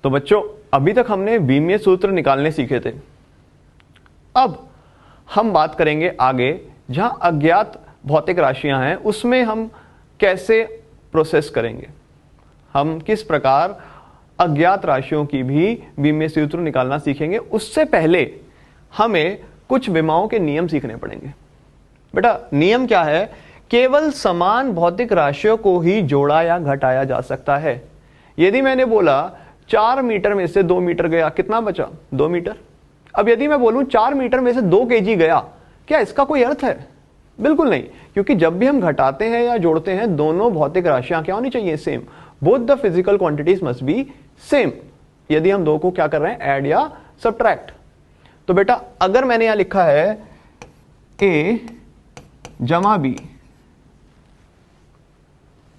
तो बच्चों अभी तक हमने बीमीय सूत्र निकालने सीखे थे। अब हम बात करेंगे आगे, जहां अज्ञात भौतिक राशियां हैं उसमें हम कैसे प्रोसेस करेंगे, हम किस प्रकार अज्ञात राशियों की भी बीमीय सूत्र निकालना सीखेंगे। उससे पहले हमें कुछ विमाओं के नियम सीखने पड़ेंगे। बेटा नियम क्या है? केवल समान भौतिक राशियों को ही जोड़ा या घटाया जा सकता है। यदि मैंने बोला 4 मीटर में से 2 मीटर गया, कितना बचा? 2 मीटर। अब यदि मैं बोलूं 4 मीटर में से 2 केजी गया, क्या इसका कोई अर्थ है? बिल्कुल नहीं, क्योंकि जब भी हम घटाते हैं या जोड़ते हैं दोनों भौतिक राशियां क्या होनी चाहिए? Same. Both the physical quantities must be same. यदि हम दो को क्या कर रहे हैं? ऐड या सब्ट्रैक्ट। तो बेटा अगर मैंने यहां लिखा है ए जमा बी,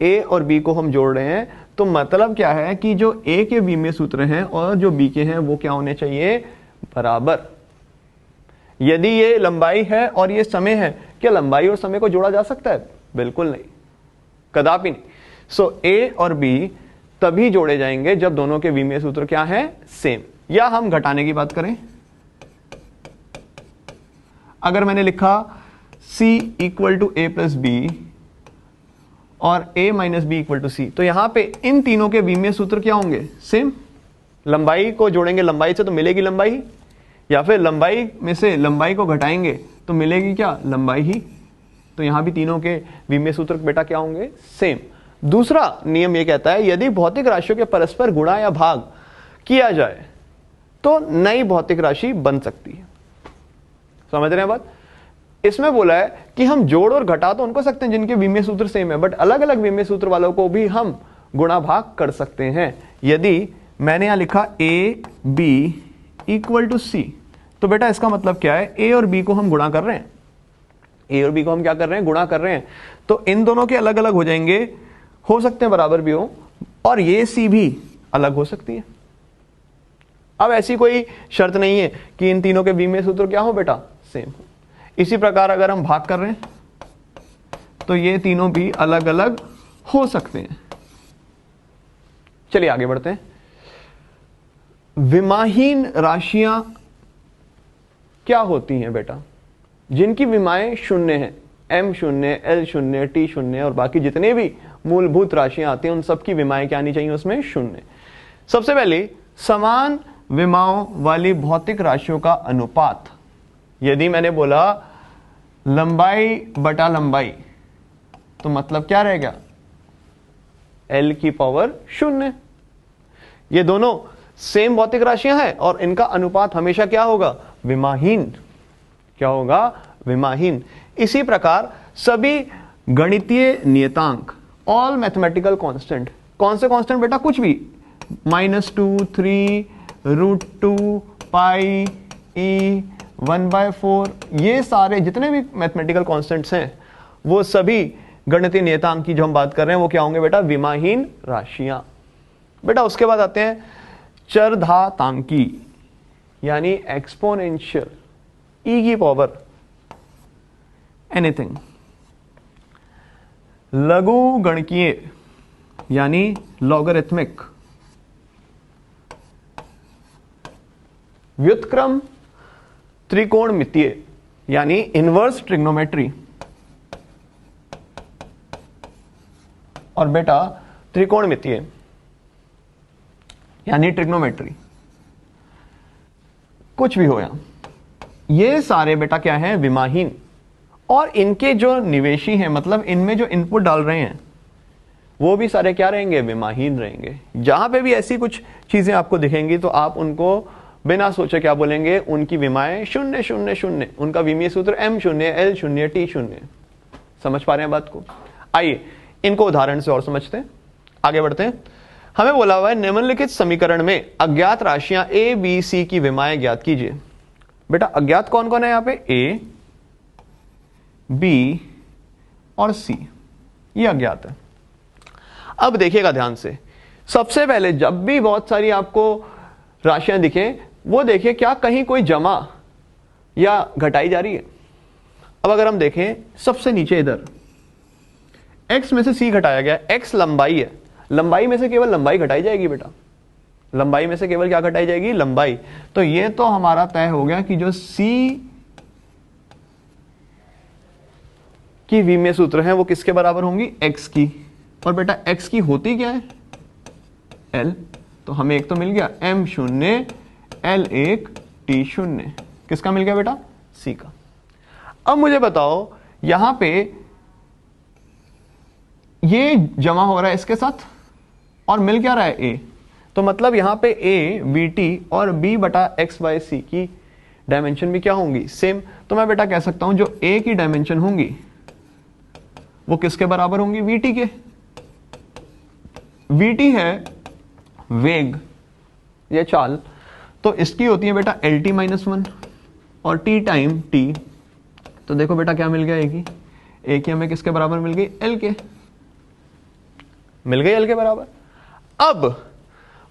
ए और बी को हम जोड़ रहे हैं, तो मतलब क्या है कि जो ए के बीमीय सूत्र हैं और जो बी के हैं वो क्या होने चाहिए? बराबर। यदि ये लंबाई है और ये समय है, क्या लंबाई और समय को जोड़ा जा सकता है? बिल्कुल नहीं, कदापि नहीं। सो ए और बी तभी जोड़े जाएंगे जब दोनों के बीमीय सूत्र क्या है? सेम। या हम घटाने की बात करें, अगर मैंने लिखा c equal to A plus B और a minus B equal to C, तो यहां पे इन तीनों के बीमीय सूत्र क्या होंगे? सेम। लंबाई को जोड़ेंगे लंबाई से तो मिलेगी लंबाई, या फिर लंबाई में से लंबाई को घटाएंगे तो मिलेगी क्या? लंबाई ही। तो यहां भी तीनों के बीमीय सूत्र बेटा क्या होंगे? सेम। दूसरा नियम यह कहता है यदि भौतिक राशियों के परस्पर गुणा या भाग किया जाए तो नई भौतिक राशि बन सकती है। समझ रहे हैं बात? इसमें बोला है कि हम जोड़ और घटा तो उनको सकते हैं जिनके बीमीय सूत्र सेम है, बट अलग अलग बीमीय सूत्र वालों को भी हम गुणा भाग कर सकते हैं। यदि मैंने यहां लिखा A B equal to C, तो बेटा इसका मतलब क्या है? ए और बी को हम गुणा कर रहे हैं, ए और बी को हम क्या कर रहे हैं? गुणा कर रहे हैं। तो इन दोनों के अलग अलग हो जाएंगे, हो सकते हैं बराबर भी हो, और ये सी भी अलग हो सकती है। अब ऐसी कोई शर्त नहीं है कि इन तीनों के बीमीय सूत्र क्या हो बेटा? सेम हो। इसी प्रकार अगर हम भाग कर रहे हैं तो ये तीनों भी अलग अलग हो सकते हैं। चलिए आगे बढ़ते हैं। विमाहीन राशियां क्या होती हैं बेटा? जिनकी विमाएं शून्य हैं, m शून्य, l शून्य, t शून्य और बाकी जितने भी मूलभूत राशियां आती हैं उन सबकी विमाएं क्या आनी चाहिए? उसमें शून्य। सबसे पहले समान विमाओं वाली भौतिक राशियों का अनुपात। यदि मैंने बोला लंबाई बटा लंबाई, तो मतलब क्या रहेगा? l की पावर शून्य। ये दोनों सेम भौतिक राशियां हैं और इनका अनुपात हमेशा क्या होगा? विमाहीन। क्या होगा? विमाहीन। इसी प्रकार सभी गणितीय नियतांक, ऑल मैथमेटिकल कांस्टेंट, कौन से कांस्टेंट बेटा? कुछ भी, -2, 3, √2, पाई, e, 1/4, ये सारे जितने भी मैथमेटिकल कांस्टेंट्स हैं वो सभी गणितीय नियतांक की जो हम बात कर रहे हैं वो क्या होंगे बेटा? विमाहीन राशियां। बेटा उसके बाद आते हैं चरघातांकी, यानी एक्सपोनेंशियल, e की पावर एनीथिंग। लघु गणकीय यानी लॉगरिथमिक। व्युत्क्रम त्रिकोणमितीय यानी इनवर्स ट्रिग्नोमेट्री। और बेटा त्रिकोणमितीय यानी ट्रिग्नोमेट्री। कुछ भी हो यहां, ये सारे बेटा क्या है? विमाहीन। और इनके जो निवेशी हैं, मतलब इनमें जो इनपुट डाल रहे हैं वो भी सारे क्या रहेंगे? विमाहीन रहेंगे। जहां पे भी ऐसी कुछ चीजें आपको दिखेंगी तो आप उनको बिना सोचे क्या बोलेंगे? उनकी विमाएं शून्य शून्य शून्य, उनका विमीय सूत्र m शून्य, l शून्य, t शून्य। समझ पा रहे हैं बात को? आइए इनको उदाहरण से और समझते हैं, आगे बढ़ते हैं। हमें बोला हुआ है निम्नलिखित समीकरण में अज्ञात राशियां a, b, c की विमाएं ज्ञात कीजिए। बेटा अज्ञात कौन कौन है यहां पे? a, b और c, ये अज्ञात है। अब देखिएगा ध्यान से, सबसे पहले जब भी बहुत सारी आपको राशियां दिखें वो देखिए क्या कहीं कोई जमा या घटाई जा रही है। अब अगर हम देखें सबसे नीचे इधर x में से c घटाया गया, x लंबाई है, लंबाई में से केवल लंबाई घटाई जाएगी बेटा। लंबाई में से केवल क्या घटाई जाएगी, लंबाई। तो ये तो हमारा तय हो गया कि जो सी की विमीय सूत्र है वो किसके बराबर होंगी, एक्स की। और बेटा एक्स की होती क्या है, एल। तो हमें एक तो मिल गया एम शून्य एल एक टी शून्य, किसका मिल गया बेटा, सी का। अब मुझे बताओ यहां पे ये जमा हो रहा है इसके साथ और मिल क्या रहा है, ए। तो मतलब यहां पे ए बी टी और बी बटा एक्स बाय सी की डायमेंशन भी क्या होंगी, सेम। तो मैं बेटा कह सकता हूं जो ए की डायमेंशन होंगी वो किसके बराबर होंगी, वीटी के। वीटी है वेग या चाल, तो इसकी होती है बेटा एल टी माइनस वन और टी टाइम टी। तो देखो बेटा क्या मिल गया, ए की हमें किसके बराबर मिल गई, एल के, मिल गई एल के बराबर। अब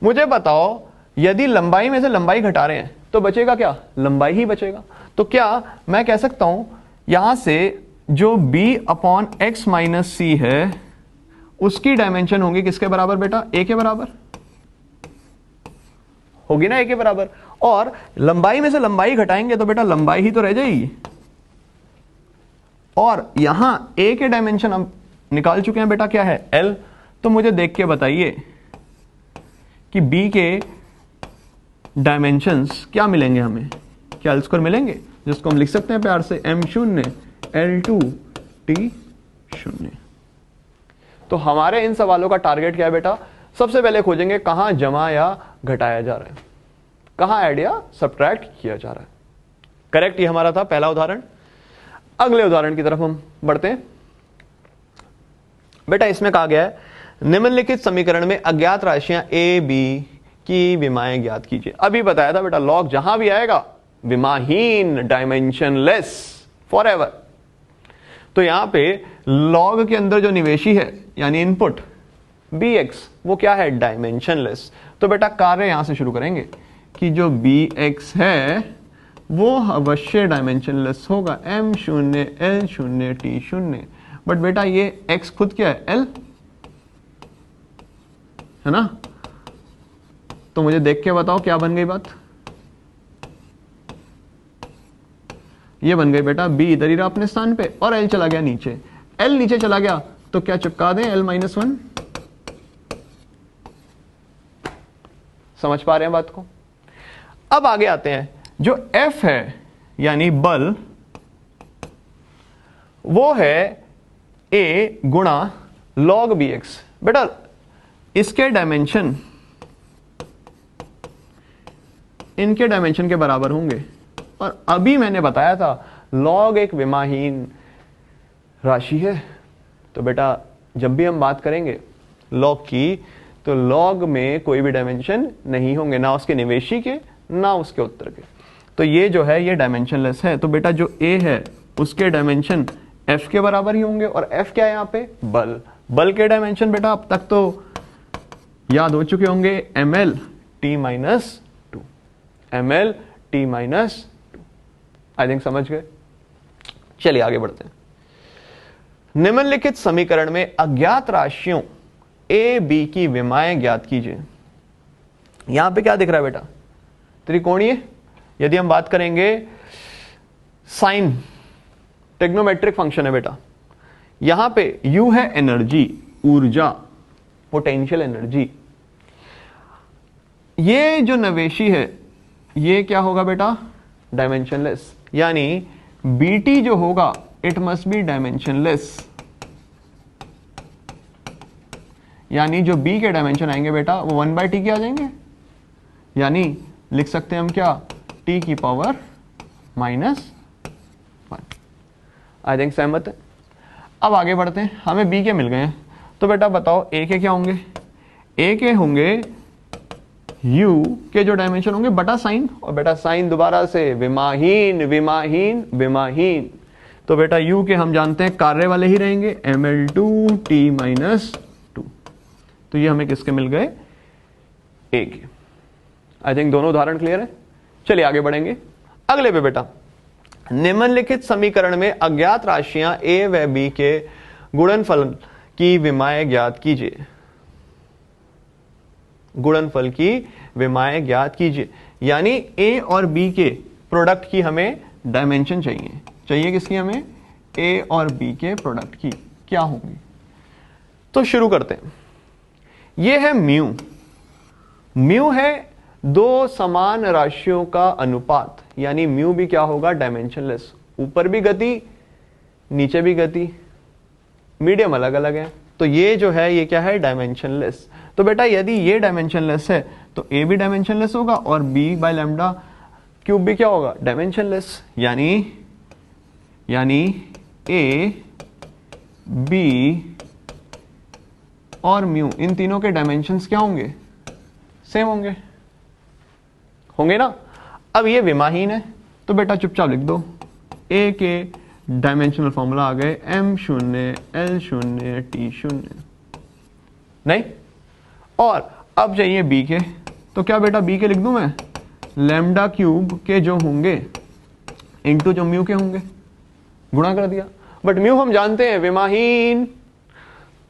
मुझे बताओ यदि लंबाई में से लंबाई घटा रहे हैं तो बचेगा क्या, लंबाई ही बचेगा। तो क्या मैं कह सकता हूं यहां से जो b अपॉन एक्स माइनस सी है उसकी डायमेंशन होगी किसके बराबर बेटा, a के बराबर होगी ना, a के बराबर। और लंबाई में से लंबाई घटाएंगे तो बेटा लंबाई ही तो रह जाएगी। और यहां a के डायमेंशन हम निकाल चुके हैं बेटा, क्या है, l। तो मुझे देख के बताइए कि b के डायमेंशंस क्या मिलेंगे हमें, क्या एल स्क्वायर मिलेंगे, जिसको हम लिख सकते हैं प्यार से m शून्य L2 T शून्य। तो हमारे इन सवालों का टारगेट क्या है बेटा, सबसे पहले खोजेंगे कहां जमा या घटाया जा रहा है, कहां ऐड या सब्ट्रैक्ट किया जा रहा है। करेक्ट, ये हमारा था पहला उदाहरण। अगले उदाहरण की तरफ हम बढ़ते हैं। बेटा इसमें कहा गया है निम्नलिखित समीकरण में अज्ञात राशियां ए बी की विमाएं ज्ञात कीजिए। अभी बताया था बेटा लॉग जहां भी आएगा विमाहीन, डायमेंशनलेस, फॉरएवर। तो यहां पे लॉग के अंदर जो निवेशी है यानी इनपुट bx वो क्या है, डायमेंशनलेस। तो बेटा कार्य यहां से शुरू करेंगे कि जो bx है वो अवश्य डायमेंशनलेस होगा, m शून्य l शून्य t शून्य। बट बेटा ये x खुद क्या है, l है ना। तो मुझे देख के बताओ क्या बन गई बात, ये बन गई बेटा b इधर ही रहा अपने स्थान पे और l चला गया नीचे। l नीचे चला गया तो क्या चिपका दें, l माइनस वन। समझ पा रहे हैं बात को। अब आगे आते हैं, जो F है यानी बल वो है A गुणा log bx। बेटा इसके डायमेंशन इनके डायमेंशन के बराबर होंगे। और अभी मैंने बताया था log एक विमाहीन राशि है। तो बेटा जब भी हम बात करेंगे log की तो log में कोई भी डायमेंशन नहीं होंगे, ना उसके निवेशी के ना उसके उत्तर के। तो ये जो है ये डायमेंशनलेस है। तो बेटा जो a है उसके डायमेंशन f के बराबर ही होंगे। और f क्या है यहाँ पे, बल। बल के डायमेंशन बेटा अब तक तो याद हो चुके होंगे, ml t minus two, ml t minus two. I think समझ गए। चलिए आगे बढ़ते हैं। निम्नलिखित समीकरण में अज्ञात राशियों a b की विमाएं ज्ञात कीजिए। यहां पे क्या दिख रहा है बेटा, त्रिकोणीय। यदि हम बात करेंगे साइन, ट्रिग्नोमेट्रिक फंक्शन है बेटा। यहां पे u है एनर्जी, ऊर्जा, पोटेंशियल एनर्जी। ये जो नवेशी है ये क्या होगा बेटा, डायमेंशनलेस। यानी bt जो होगा इट मस्ट बी डायमेंशनलेस। यानी जो b के डायमेंशन आएंगे बेटा वो 1/t के आ जाएंगे। यानी लिख सकते हैं हम क्या, t की पावर -1। आई थिंक सहमत है। अब आगे बढ़ते हैं, हमें b के मिल गए हैं। तो बेटा बताओ a के क्या होंगे, a के होंगे u के जो डायमेंशन होंगे बटा साइन। और बेटा साइन दोबारा से विमाहीन विमाहीन विमाहीन। तो बेटा u के हम जानते हैं कार्य वाले ही रहेंगे, ml2 t माइनस टू। तो ये हमें किसके मिल गए, a के। आई थिंक दोनों उदाहरण क्लियर है। चलिए आगे बढ़ेंगे अगले पे बेटा। निम्नलिखित समीकरण में अज्ञात राशियां a व b के गुणनफल की विमाएं ज्ञात कीजिए। गुणनफल की विमाएं ज्ञात कीजिए। यानी ए और बी के प्रोडक्ट की हमें डायमेंशन चाहिए किसकी हमें, ए और बी के प्रोडक्ट की क्या होंगी। तो शुरू करते हैं। ये है म्यू। म्यू है दो समान राशियों का अनुपात, यानी म्यू भी क्या होगा, डायमेंशनलेस। ऊपर भी गति नीचे भी गति, मीडियम अलग अलग है, तो ये जो है ये क्या है, डायमेंशनलेस। तो बेटा यदि ये डायमेंशनलेस है तो ए भी डायमेंशनलेस होगा और बी बाय लैम्डा क्यूब भी क्या होगा, डायमेंशनलेस। यानी ए बी और म्यू इन तीनों के डायमेंशंस क्या होंगे, सेम होंगे ना। अब ये विमाहीन है तो बेटा चुपचाप लिख दो, ए के डायमेंशनल फॉर्मूला आ गए M0 L0 T0, नहीं। और अब चाहिए बी के, तो क्या बेटा बी के लिख दूं मैं, लैम्डा क्यूब के जो होंगे इंटू जो म्यू के होंगे, गुणा कर दिया। बट म्यू हम जानते हैं विमाहीन,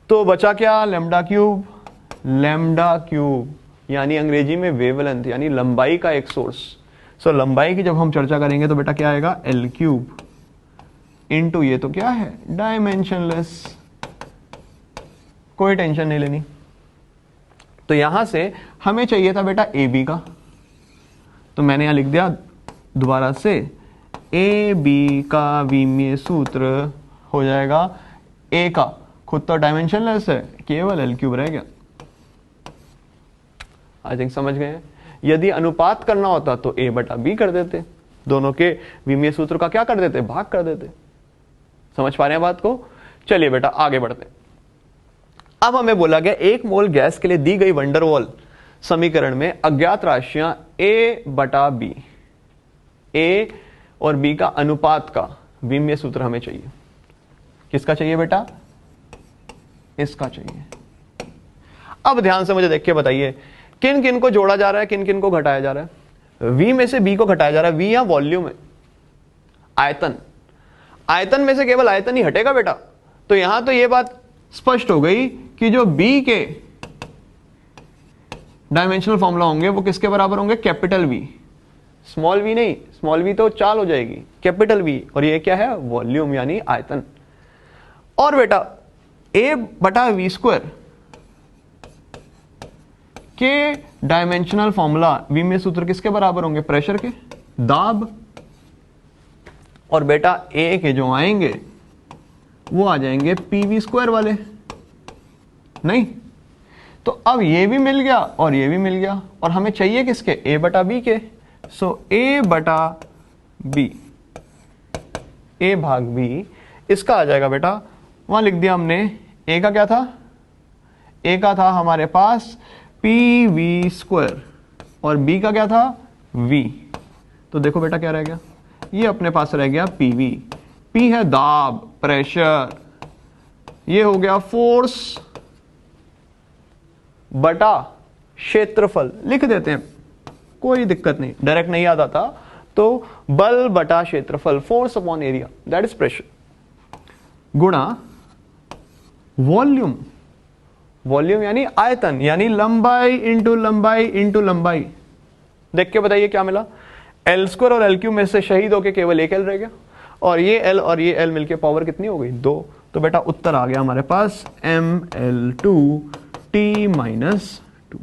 तो बचा क्या, लैम्डा क्यूब यानी अंग्रेजी में वेवलेंथ यानी लंबाई का एक सोर्स। सो लंबाई की जब हम चर्चा करेंगे तो बेटा क्या आएगा, L क्यूब इंटू ये तो क्या है, डायमेंशनलेस, कोई टेंशन नहीं लेनी। तो यहां से हमें चाहिए था बेटा ए बी का, तो मैंने यहां लिख दिया दोबारा से, ए बी का विमीय सूत्र हो जाएगा, ए का खुद तो डायमेंशनलेस है, केवल एल क्यूब रह गया। आई थिंक समझ गए। यदि अनुपात करना होता तो ए बटा बी कर देते, दोनों के विमीय सूत्र का क्या कर देते, भाग कर देते। समझ पा रहे हैं बात को। चलिए बेटा आगे बढ़ते हैं। अब हमें बोला गया 1 मोल गैस के लिए दी गई वंडरवॉल समीकरण में अज्ञात राशियां ए बटा बी, ए और बी का अनुपात का विमीय सूत्र हमें चाहिए। किसका चाहिए बेटा, इसका चाहिए। अब ध्यान से मुझे देख के बताइए किन किन को जोड़ा जा रहा है, किन किन को घटाया जा रहा है। वी में से बी को घटाया जा रहा है। वी या वॉल्यूम है, आयतन में से केवल आयतन ही हटेगा बेटा। तो यहां तो यह बात स्पष्ट हो गई कि जो बी के डायमेंशनल फॉर्मूला होंगे वो किसके बराबर होंगे, कैपिटल वी। स्मॉल वी नहीं, स्मॉल वी तो चाल हो जाएगी, कैपिटल वी। और ये क्या है, वॉल्यूम यानी आयतन। और बेटा ए बटा वी स्क्वायर के डायमेंशनल फॉर्मूला विमीय सूत्र किसके बराबर होंगे, प्रेशर के, दाब। और बेटा ए के जो आएंगे वो आ जाएंगे पीवी स्क्वायर वाले, नहीं। तो अब ये भी मिल गया और ये भी मिल गया, और हमें चाहिए किसके, ए बटा बी के। सो ए बटा बी, ए भाग बी, इसका आ जाएगा बेटा, वहां लिख दिया हमने, ए का क्या था, ए का था हमारे पास पी वी स्क्वायर और बी का क्या था, वी। तो देखो बेटा क्या रह गया, ये अपने पास रह गया पी वी। पी है दाब, प्रेशर, ये हो गया फोर्स बटा क्षेत्रफल, लिख देते हैं कोई दिक्कत नहीं, डायरेक्ट नहीं याद आता तो बल बटा क्षेत्रफल, force upon area, that is pressure, गुणा वॉल्यूम। वॉल्यूम यानी आयतन, यानी लंबाई इंटू लंबाई इंटू लंबाई। देख के बताइए क्या मिला, एल स्क्वायर और एल क्यूब में से शहीद होके केवल एक एल रह गया, और ये एल और ये एल मिलके पावर कितनी हो गई, 2। तो बेटा उत्तर आ गया हमारे पास ML2T-2।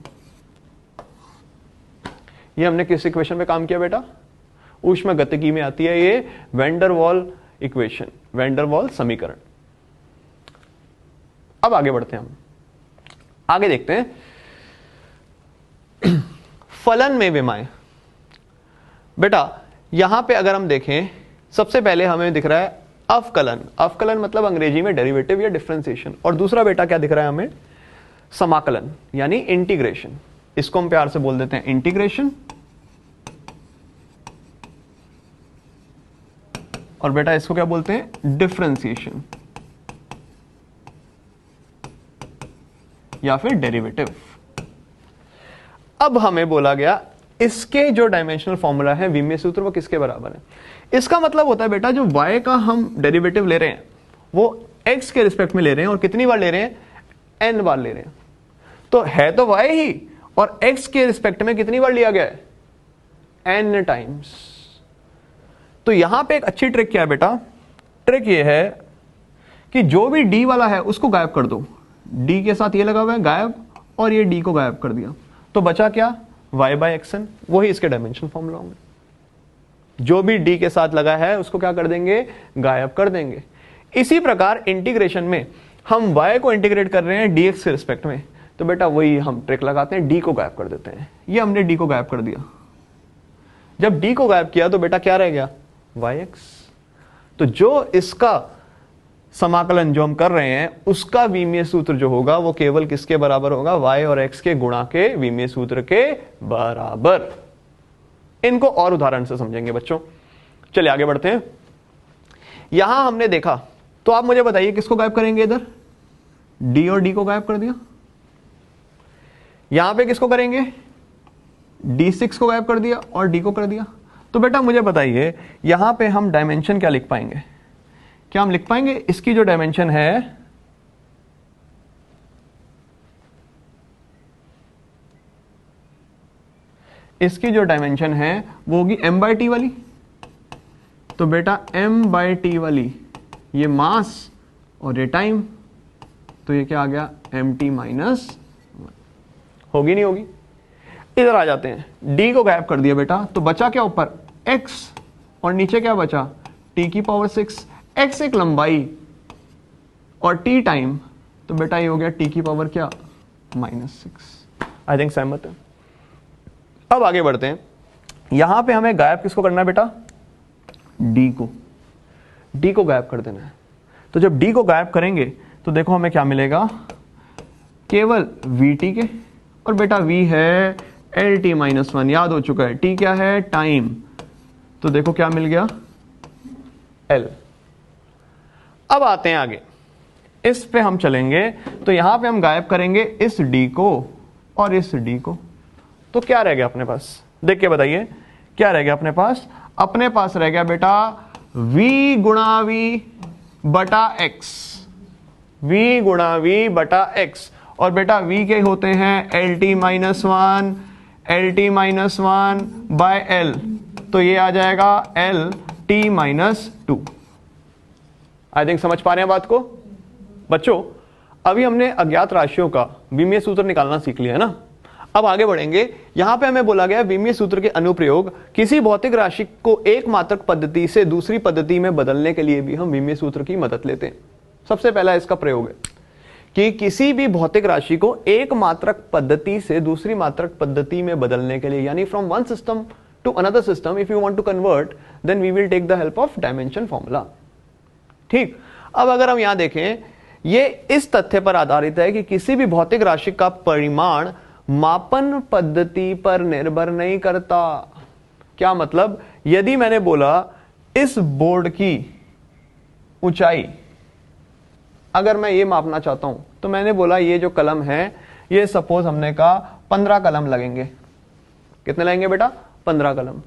ये हमने किस इक्वेशन में काम किया बेटा, ऊष्मागतिकी में आती है ये वैंडरवॉल इक्वेशन, वैंडरवॉल समीकरण। अब आगे बढ़ते हैं, हम आगे देखते हैं फलन में विमाएं। बेटा यहां पे अगर हम देखें, सबसे पहले हमें दिख रहा है अवकलन। अवकलन मतलब अंग्रेजी में डेरिवेटिव या डिफरेंशिएशन। और दूसरा बेटा क्या दिख रहा है हमें, समाकलन यानी इंटीग्रेशन। इसको हम प्यार से बोल देते हैं इंटीग्रेशन। और बेटा इसको क्या बोलते हैं, डिफरेंशिएशन या फिर डेरिवेटिव। अब हमें बोला गया इसके जो डायमेंशनल फॉर्मूला है विमीय सूत्र वो किसके बराबर है। इसका मतलब होता है बेटा जो y का हम डेरिवेटिव ले रहे हैं वो x के रिस्पेक्ट में ले रहे हैं, और कितनी बार ले रहे हैं, n बार ले रहे हैं। तो है तो y ही, और x के रिस्पेक्ट में कितनी बार लिया गया है, n टाइम्स। तो यहां पे एक अच्छी ट्रिक क्या है बेटा, ट्रिक ये है कि जो भी d वाला है उसको गायब कर दो, d के साथ ये लगा हुआ है गायब, और ये d को गायब कर दिया, तो बचा क्या, y बाई एक्सन। वही इसके डायमेंशन फॉर्मूला होंगे, जो भी d के साथ लगा है उसको क्या कर देंगे, गायब कर देंगे। इसी प्रकार इंटीग्रेशन में हम y को इंटीग्रेट कर रहे हैं dx के रिस्पेक्ट में, तो बेटा वही हम ट्रिक लगाते हैं, d को गायब कर देते हैं। ये हमने d को गायब कर दिया, जब d को गायब किया तो बेटा क्या रह गया, yx। तो जो इसका समाकलन जो हम कर रहे हैं उसका विमीय सूत्र जो होगा वो केवल किसके बराबर होगा, y और x के गुणा के विमीय सूत्र के बराबर। इनको और उदाहरण से समझेंगे बच्चों। चलिए आगे बढ़ते हैं। यहां हमने देखा, तो आप मुझे बताइए किसको गायब करेंगे, इधर d और d को गायब कर दिया, यहां पे किसको करेंगे, d6 को गायब कर दिया और d को कर दिया। तो बेटा मुझे बताइए यहां पे हम डायमेंशन क्या लिख पाएंगे, क्या हम लिख पाएंगे, इसकी जो डायमेंशन है इसकी जो डायमेंशन है वो होगी m बाई टी वाली। तो बेटा m बाई टी वाली ये मास और ये टाइम, तो ये क्या आ गया, mt माइनस, होगी नहीं होगी। इधर आ जाते हैं, d को गायब कर दिया बेटा, तो बचा क्या ऊपर, x, और नीचे क्या बचा, t की पावर 6। x एक लंबाई और t टाइम, तो बेटा ये हो गया t की पावर क्या, -6। आई थिंक सहमत है। अब आगे बढ़ते हैं, यहां पे हमें गायब किसको करना है बेटा, d को, d को गायब कर देना है। तो जब d को गायब करेंगे तो देखो हमें क्या मिलेगा, केवल vt के, और बेटा v है lt-1, याद हो चुका है, t क्या है, टाइम, तो देखो क्या मिल गया, l। अब आते हैं आगे, इस पे हम चलेंगे, तो यहां पे हम गायब करेंगे इस d को और इस d को, तो क्या रह गया अपने पास, देख के बताइए क्या रह गया अपने पास। अपने पास रह गया बेटा v गुणा v बटा x, v गुणा v बटा x, और बेटा v के होते हैं lt-1 बाय l, तो ये आ जाएगा lt-2। आई थिंक समझ पा रहे हैं बात को बच्चों। अभी हमने अज्ञात राशियों का विमीय सूत्र निकालना सीख लिया है ना। अब आगे बढ़ेंगे, यहां पे हमें बोला गया विमीय सूत्र के अनुप्रयोग किसी भौतिक राशि को एक मात्रक पद्धति से दूसरी पद्धति में बदलने के लिए भी हम विमीय सूत्र की मदद लेते हैं। सबसे पहला इसका प्रयोग है कि किसी भी भौतिक राशि को एक मात्रक पद्धति से दूसरी मात्रक पद्धति में बदलने के लिए, यानी from one system to another system, if you want to convert then we will take the help of dimension formula. ठीक, अब अगर हम यहां देखें, ये इस तथ्य पर आधारित है कि किसी भी भौतिक राशि का परिमाण मापन पद्धति पर निर्भर नहीं करता। क्या मतलब, यदि मैंने बोला इस बोर्ड की ऊंचाई अगर मैं ये मापना चाहता हूं, तो मैंने बोला ये जो कलम है ये सपोज हमने कहा 15 कलम लगेंगे। कितने लगेंगे बेटा, 15 कलम।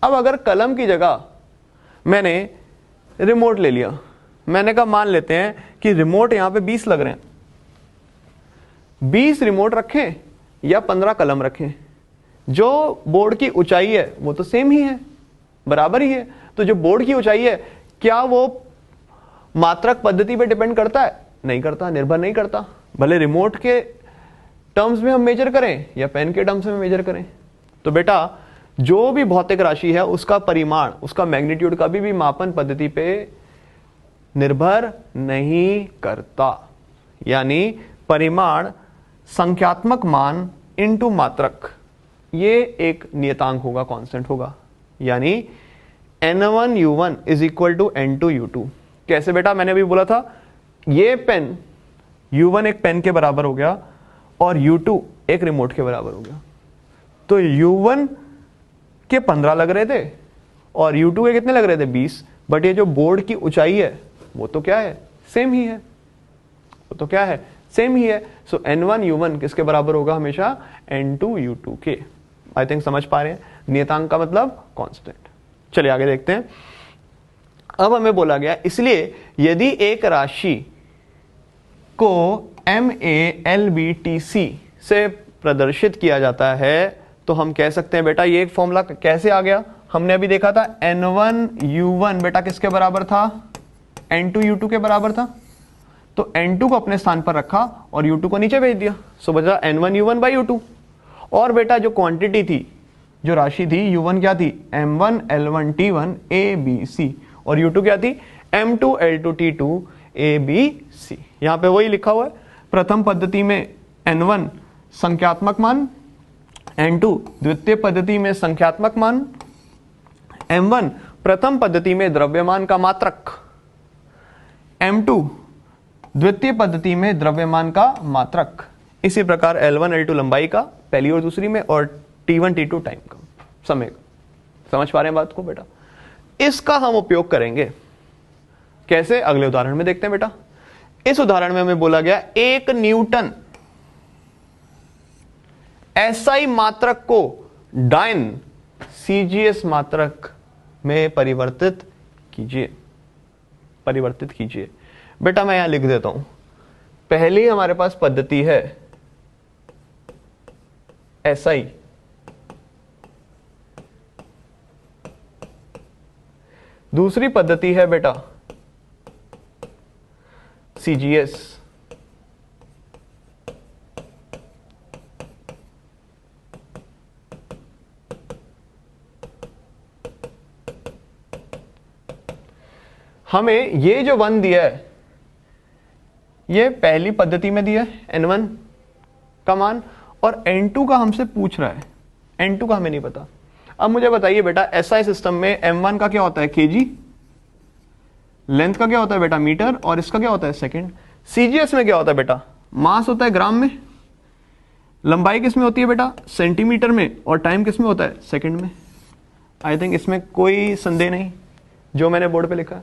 अब अगर कलम की जगह मैंने रिमोट ले लिया, मैंने कहा मान लेते हैं कि रिमोट यहां पे 20 लग रहे हैं, 20 रिमोट रखें या 15 कलम रखें, जो बोर्ड की ऊंचाई है वो तो सेम ही है, बराबर ही है। तो जो बोर्ड की ऊंचाई है क्या वो मात्रक पद्धति पे डिपेंड करता है, नहीं करता, निर्भर नहीं करता। भले रिमोट के टर्म्स में हम मेजर करें या पेन के टर्म्स में मेजर करें। तो बेटा जो भी भौतिक राशि है उसका परिमाण, उसका मैग्नीट्यूड कभी भी मापन पद्धति पे निर्भर नहीं करता, यानी परिमाण संख्यात्मक मान इनटू मात्रक, ये एक नियतांक होगा, कांस्टेंट होगा, यानी n1u1 is equal to n2u2। कैसे बेटा, मैंने अभी बोला था ये पेन u1 एक पेन के बराबर हो गया और u2 एक रिमोट के बराबर हो गया। तो u1 के 15 लग रहे थे और u2 के कितने लग रहे थे, 20। बट ये जो बोर्ड की ऊंचाई है वो तो क्या है, सेम ही है, वो तो क्या है, सेम ही है। सो n1u1 किसके बराबर होगा, हमेशा n2u2 के। आई थिंक समझ पा रहे हैं, नियतांक का मतलब कांस्टेंट। चलिए आगे देखते हैं। अब हमें बोला गया, इसलिए यदि एक राशि को MALBTC से प्रदर्शित किया जाता है तो हम कह सकते हैं बेटा, ये फॉर्मूला कैसे आ गया, हमने अभी देखा था N1U1 बेटा किसके बराबर था, N2U2 के बराबर था। तो N2 को अपने स्थान पर रखा और U2 को नीचे भेज दिया, सो बचा N1U1/U2। और बेटा जो क्वांटिटी थी, जो राशि थी, U1 क्या थी, M1 L1 T1 A B C, और U2 क्या थी, M2 L2 T2 A B C। यहां पे वही लिखा हुआ है, प्रथम पद्धति में N1 संख्यात्मक मान, N2 द्वितीय पद्धति में संख्यात्मक मान, M1 प्रथम पद्धति में द्रव्यमान का मात्रक, M2 द्वितीय पद्धति में द्रव्यमान का मात्रक। इसी प्रकार L1 L2 लंबाई का पहली और दूसरी में, और T1 T2 टाइम का, समय का। समझ पा रहे हैं बात को बेटा? इसका हम उपयोग करेंगे कैसे, अगले उदाहरण में देखते हैं बेटा। इस उदाहरण में हमें बोला गया 1 न्यूटन SI मात्रक को डाइन CGS मात्रक में परिवर्तित कीजिए। बेटा मैं यहां लिख देता हूं, पहली हमारे पास पद्धति है SI, दूसरी पद्धति है बेटा CGS, हमें ये जो 1 दिया है ये पहली पद्धति में दिया है N1 का मान, और N2 का हमसे पूछ रहा है, N2 का हमें नहीं पता। अब मुझे बताइए बेटा, SI सिस्टम में M1 का क्या होता है, kg, लेंथ का क्या होता है बेटा, मीटर, और इसका क्या होता है, सेकंड। CGS में क्या होता है बेटा, मास होता है ग्राम में, लंबाई किस में होती है बेटा, सेंटीमीटर में, और टाइम किस में होता है, सेकंड में। आई थिंक इसमें कोई संदेह नहीं जो मैंने बोर्ड पे लिखा है।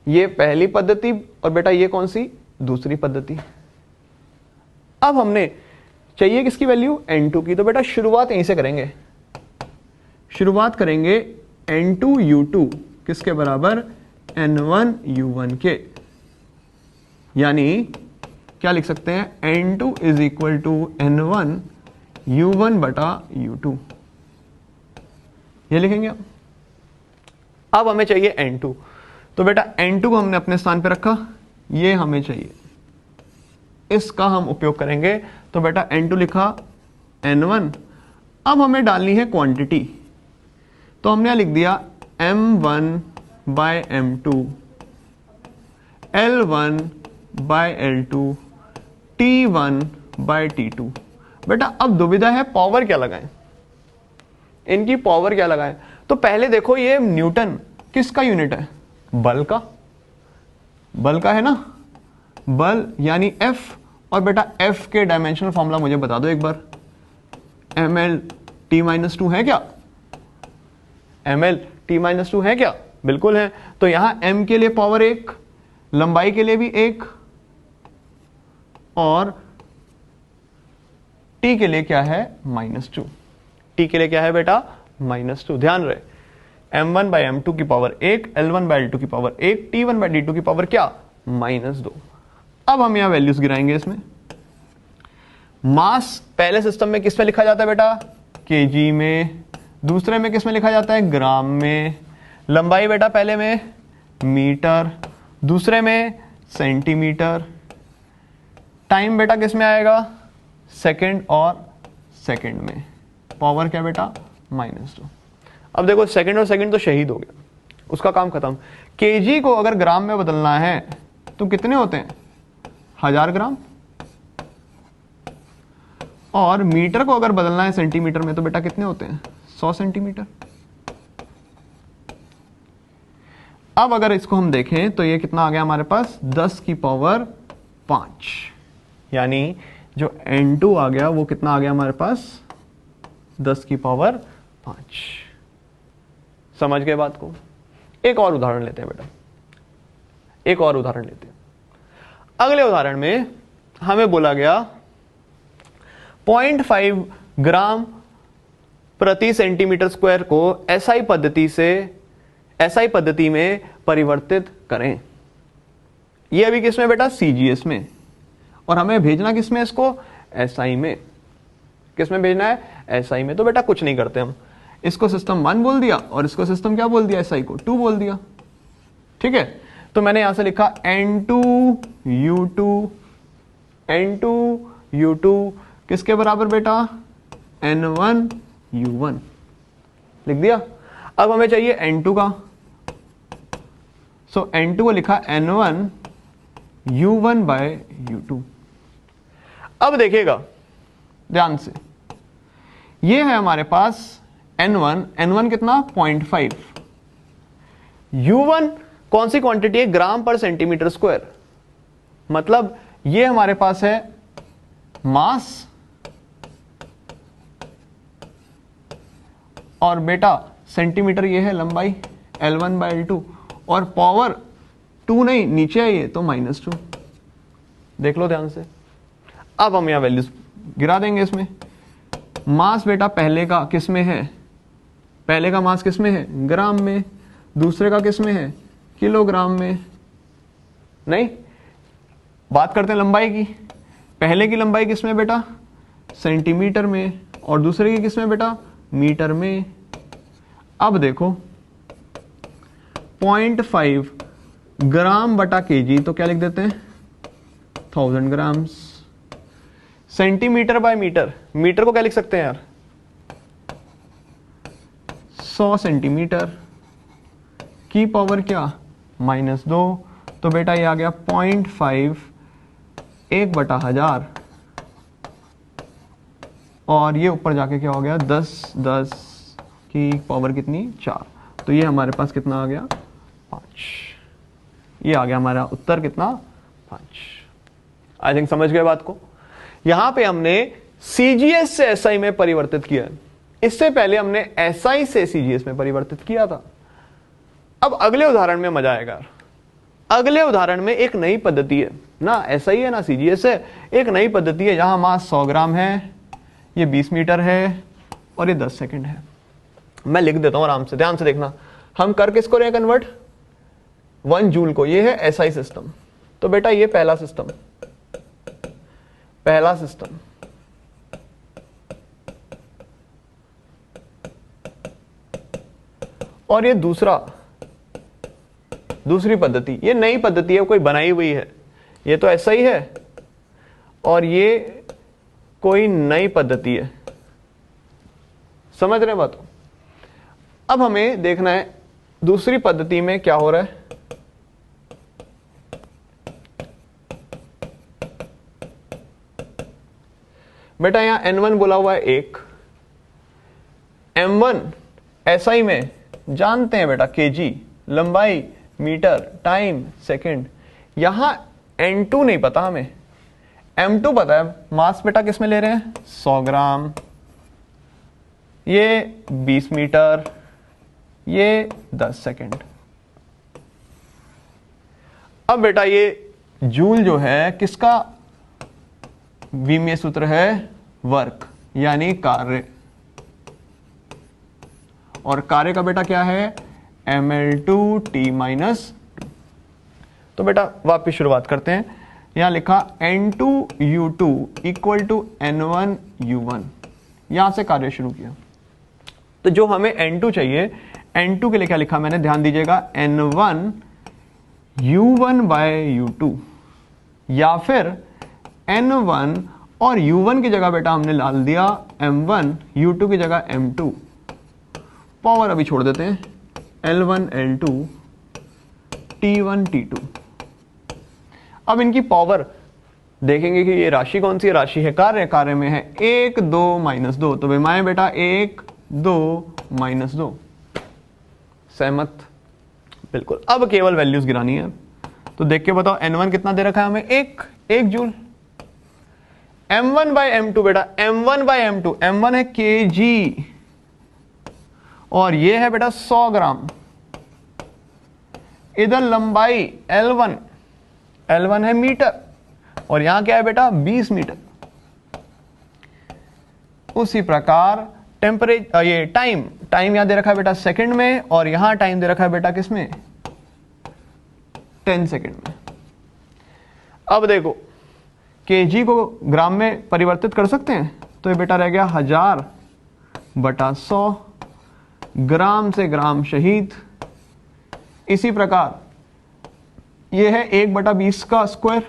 ये पहली पद्धति, और बेटा ये कौन सी, दूसरी पद्धति। अब हमने चाहिए किसकी वैल्यू, N2 की। तो बेटा शुरुआत यहीं से करेंगे, शुरुआत करेंगे N2U2 किसके बराबर, N1U1 के। यानी क्या लिख सकते हैं, N2 = N1U1/U2, ये लिखेंगे। अब हमें चाहिए N2, तो बेटा N2 को हमने अपने स्थान पे रखा, ये हमें चाहिए, इसका हम उपयोग करेंगे। तो बेटा N2 लिखा, N1। अब हमें डालनी है क्वांटिटी, तो हमने यहां लिख दिया M1/M2 L1/L2 T1/T2। बेटा अब दुविधा है पावर क्या लगाएं, इनकी पावर क्या लगाएं। तो पहले देखो ये न्यूटन किसका यूनिट है, बल का, बल का है ना, बल यानी F। और बेटा F के डायमेंशनल फॉर्मूला मुझे बता दो एक बार, ml/t-2 है क्या, ml/t-2 है क्या, बिल्कुल है। तो यहां m के लिए पावर 1, लंबाई के लिए भी 1, और t के लिए क्या है, -2। t के लिए क्या है बेटा, -2। ध्यान रहे, M1/M2 की पावर 1, L1/L2 की पावर 1, T1/T2 की पावर क्या, -2। अब हम यहां वैल्यूज गिराएंगे इसमें। मास पहले सिस्टम में किस में लिखा जाता है बेटा, kg में, दूसरे में किस में लिखा जाता है, ग्राम में। लंबाई बेटा पहले में मीटर, दूसरे में सेंटीमीटर। टाइम बेटा किस में आएगा, सेकंड, और सेकंड में पावर क्या बेटा, -2। अब देखो सेकंड और सेकंड तो शहीद हो गया, उसका काम खत्म। केजी को अगर ग्राम में बदलना है तो कितने होते हैं, 1000 ग्राम। और मीटर को अगर बदलना है सेंटीमीटर में तो बेटा कितने होते हैं, 100 सेंटीमीटर। अब अगर इसको हम देखें तो ये कितना आ गया हमारे पास, 10⁵ यानी जो N2 आ गया वो कितना आ गया हमारे पास, 10⁵। समझ गए बात को। एक और उदाहरण लेते हैं बेटा, एक और उदाहरण लेते हैं। अगले उदाहरण में हमें बोला गया 0.5 ग्राम प्रति सेंटीमीटर स्क्वायर को SI पद्धति में परिवर्तित करें। ये अभी किसमें बेटा, CGS में, और हमें भेजना किसमें इसको, SI में। किस में भेजना है? SI में। तो बेटा कुछ नहीं करते हम, इसको सिस्टम 1 बोल दिया और इसको सिस्टम क्या बोल दिया? SI को 2 बोल दिया। ठीक है, तो मैंने यहां से लिखा N2U2 किसके बराबर बेटा? N1U1 लिख दिया। अब हमें चाहिए N2 का, सो N2 को लिखा N1U1/U2। अब देखिएगा ध्यान से, ये है हमारे पास N1 कितना? 0.5। U1 कौन सी क्वांटिटी है? ग्राम पर सेंटीमीटर स्क्वायर। मतलब ये हमारे पास है मास और बेटा सेंटीमीटर ये है लंबाई L1/L2 और पावर 2 नहीं, नीचे है ये तो -2। देख लो ध्यान से। अब हम यहां वैल्यूज गिरा देंगे इसमें। मास बेटा पहले का किस में है? पहले का मास किस में है? ग्राम में। दूसरे का किस में है? किलोग्राम में। नहीं, बात करते हैं लंबाई की। पहले की लंबाई किस में बेटा? सेंटीमीटर में। और दूसरे की किस में बेटा? मीटर में। अब देखो 0.5 ग्राम बटा केजी, तो क्या लिख देते हैं? 1000 grams. Centimetre by metre, metre को क्या लिख सकते हैं यार? 100 सेंटीमीटर की पावर क्या? -2। तो बेटा ये आ गया 0.5 1/1000 और ये ऊपर जाके क्या हो गया? 10 की पावर कितनी? 4। तो ये हमारे पास कितना आ गया? 5। ये आ गया हमारा उत्तर कितना? 5। आई थिंक समझ गए बात को। यहां पे हमने CGS से SI में परिवर्तित किया। इससे पहले हमने SI से CGS में परिवर्तित किया था। अब अगले उदाहरण में मजा आएगा। अगले उदाहरण में एक नई पद्धति है, ना SI है ना CGS है, एक नई पद्धति है जहां मास 100 ग्राम है, ये 20 मीटर है और ये 10 सेकंड है। मैं लिख देता हूं आराम से, ध्यान से देखना। हम कर किसको रहे हैं कन्वर्ट? 1 जूल को। ये है SI सिस्टम। तो बेटा ये पहला सिस्टम, और ये दूसरी पद्धति। ये नई पद्धति है, कोई बनाई हुई है। ये तो SI है और ये कोई नई पद्धति है। समझ रहे बात को? अब हमें देखना है दूसरी पद्धति में क्या हो रहा है। बेटा यहां N1 बोला हुआ है 1, M1 SI में जानते हैं बेटा kg, लंबाई मीटर, टाइम सेकंड। यहां N2 नहीं पता हमें, M2 पता है। मास बेटा किस में ले रहे हैं? 100 ग्राम। ये 20 मीटर, ये 10 सेकंड। अब बेटा ये जूल जो है किसका विमीय सूत्र है? वर्क यानी कार्य। और कार्य का बेटा क्या है? mL2T-2। तो बेटा वापिस शुरुआत करते हैं। यहां लिखा N2U2 = N1U1। यहां से कार्य शुरू किया। तो जो हमें N2 चाहिए, N2 के लिए क्या लिखा मैंने? ध्यान दीजिएगा, N1U1/U2 या फिर N1 और U1 की जगह बेटा हमने डाल दिया M1, U2 की जगह M2। पावर अभी छोड़ देते हैं, L1 L2 T1 T2। अब इनकी पावर देखेंगे कि ये राशि कौन सी है? राशि है कार्य। कार्य में है 1 2 -2। तो विमाएं बेटा 1 2 -2। सहमत? बिल्कुल। अब केवल वैल्यूज गिरानी है। तो देख के बताओ N1 कितना दे रखा है हमें? 1 जूल। M1/M2 बेटा, M1/M2, M1 है kg और ये है बेटा 100 ग्राम। इधर लंबाई L1 है मीटर और यहां क्या है बेटा? 20 मीटर। उसी प्रकार टेम्परेचर, ये टाइम यहां दे रखा है बेटा सेकंड में और यहां टाइम दे रखा है बेटा किस में? 10 सेकंड में। अब देखो केजी को ग्राम में परिवर्तित कर सकते हैं, तो ये बेटा रह गया 1000/100, ग्राम से ग्राम शहीद। इसी प्रकार ये है 1/20 का स्क्वायर,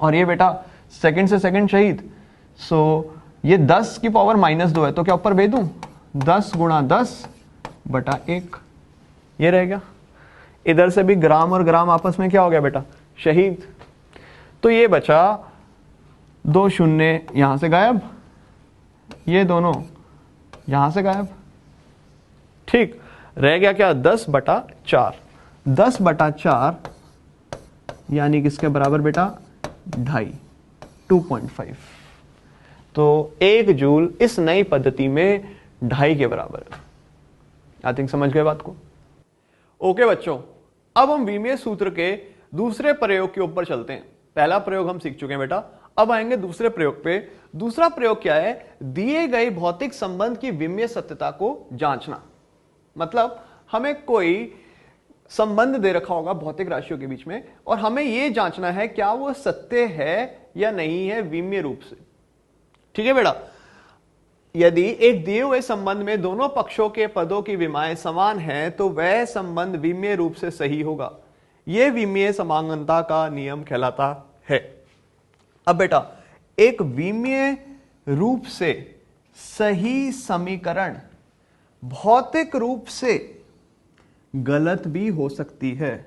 और ये बेटा सेकंड से सेकंड शहीद। सो ये 10 की पावर -2 है, तो क्या ऊपर भेज दूं, 10 × 10/1, ये रह गया। इधर से भी ग्राम और ग्राम आपस में क्या हो गया बेटा, शहीद। तो ये बचा 2 शून्य यहां से गायब, ये दोनों यहां से गायब, ठीक। रह गया क्या, 10/4। 10/4 यानी किसके बराबर बेटा, 2.5, 2.5। तो 1 जूल इस नई पद्धति में 2.5 के बराबर है। आई थिंक समझ गए बात को। ओके बच्चों, अब हम विमीय सूत्र के दूसरे प्रयोग के ऊपर चलते हैं। पहला प्रयोग हम सीख चुके हैं बेटा, अब आएंगे दूसरे प्रयोग पे। दूसरा प्रयोग क्या है, दिए गए भौतिक संबंध की विमीय सत्यता को जांचना। मतलब हमें कोई संबंध दे रखा होगा भौतिक राशियों के बीच में, और हमें यह जांचना है क्या वो सत्य है या नहीं है विमीय रूप से। ठीक है बेटा, यदि एक दिए हुए संबंध में दोनों पक्षों के पदों की विमाएं समान हैं, तो वह संबंध विमीय रूप से सही होगा। यह विमीय समांगनता का नियम कहलाता है। अब बेटा, एक विमीय रूप से सही समीकरण भौतिक रूप से गलत भी हो सकती है।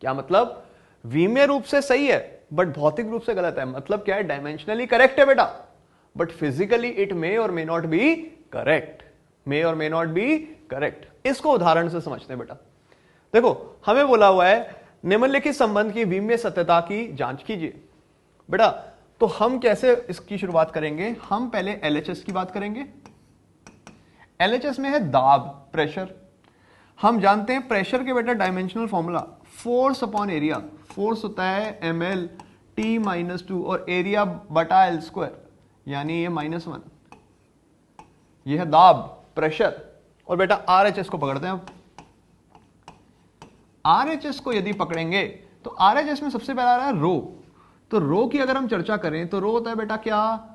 क्या मतलब, विमीय रूप से सही है बट भौतिक रूप से गलत है। मतलब क्या है, डायमेंशनली करेक्ट है बेटा, बट फिजिकली इट मे और मे नॉट बी करेक्ट, मे और मे नॉट बी करेक्ट। इसको उदाहरण से समझते हैं बेटा। देखो, हमें बोला हुआ है निम्नलिखित संबंध की विमीय सत्यता की जांच कीजिए। बेटा, तो हम कैसे इसकी शुरुआत करेंगे, हम पहले एलएचएस की बात करेंगे। एलएचएस में है दाब, प्रेशर। हम जानते हैं प्रेशर के बेटा dimensional formula force upon area. Force होता है ml T-2 और एरिया बटा L², यानी ये -1। ये है दाब, प्रेशर। और बेटा आरएचएस को पकड़ते हैं। अब आरएचएस को यदि पकड़ेंगे तो आरएचएस में सबसे पहला आ रहा है रो। तो रो की अगर हम चर्चा करें तो रो होता है बेटा क्या,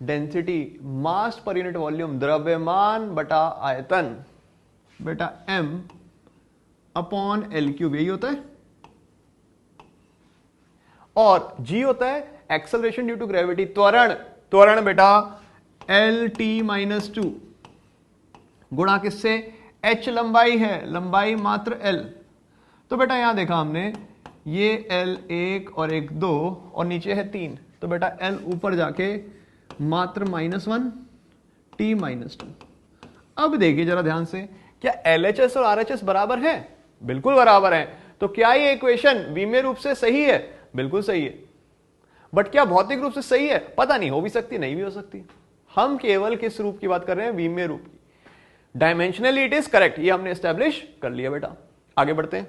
डेंसिटी, मास पर यूनिट वॉल्यूम, द्रव्यमान बटा आयतन, बेटा m/L3, यही होता है। और g होता है एक्सेलरेशन ड्यू टू ग्रेविटी, त्वरण। त्वरण बेटा L-T-2 गुणा किससे, h लंबाई है, लंबाई मात्र L। तो बेटा यहां देखा हमने, ये L 1 और 1 2 और नीचे है 3, तो बेटा L ऊपर जाके मात्र -1 T-2। अब देखिए जरा ध्यान से, क्या LHS और RHS बराबर हैं? बिल्कुल बराबर हैं। तो क्या ये इक्वेशन विमीय रूप से सही है? बिल्कुल सही है। बट क्या भौतिक रूप से सही है? पता नहीं, हो भी सकती, नहीं भी हो सकती। हम केवल किस रूप की बात कर रहे हैं, विमीय रूप की। डायमेंशनली इट इज करेक्ट, ये हमने एस्टेब्लिश कर लिया बेटा। आगे बढ़ते हैं।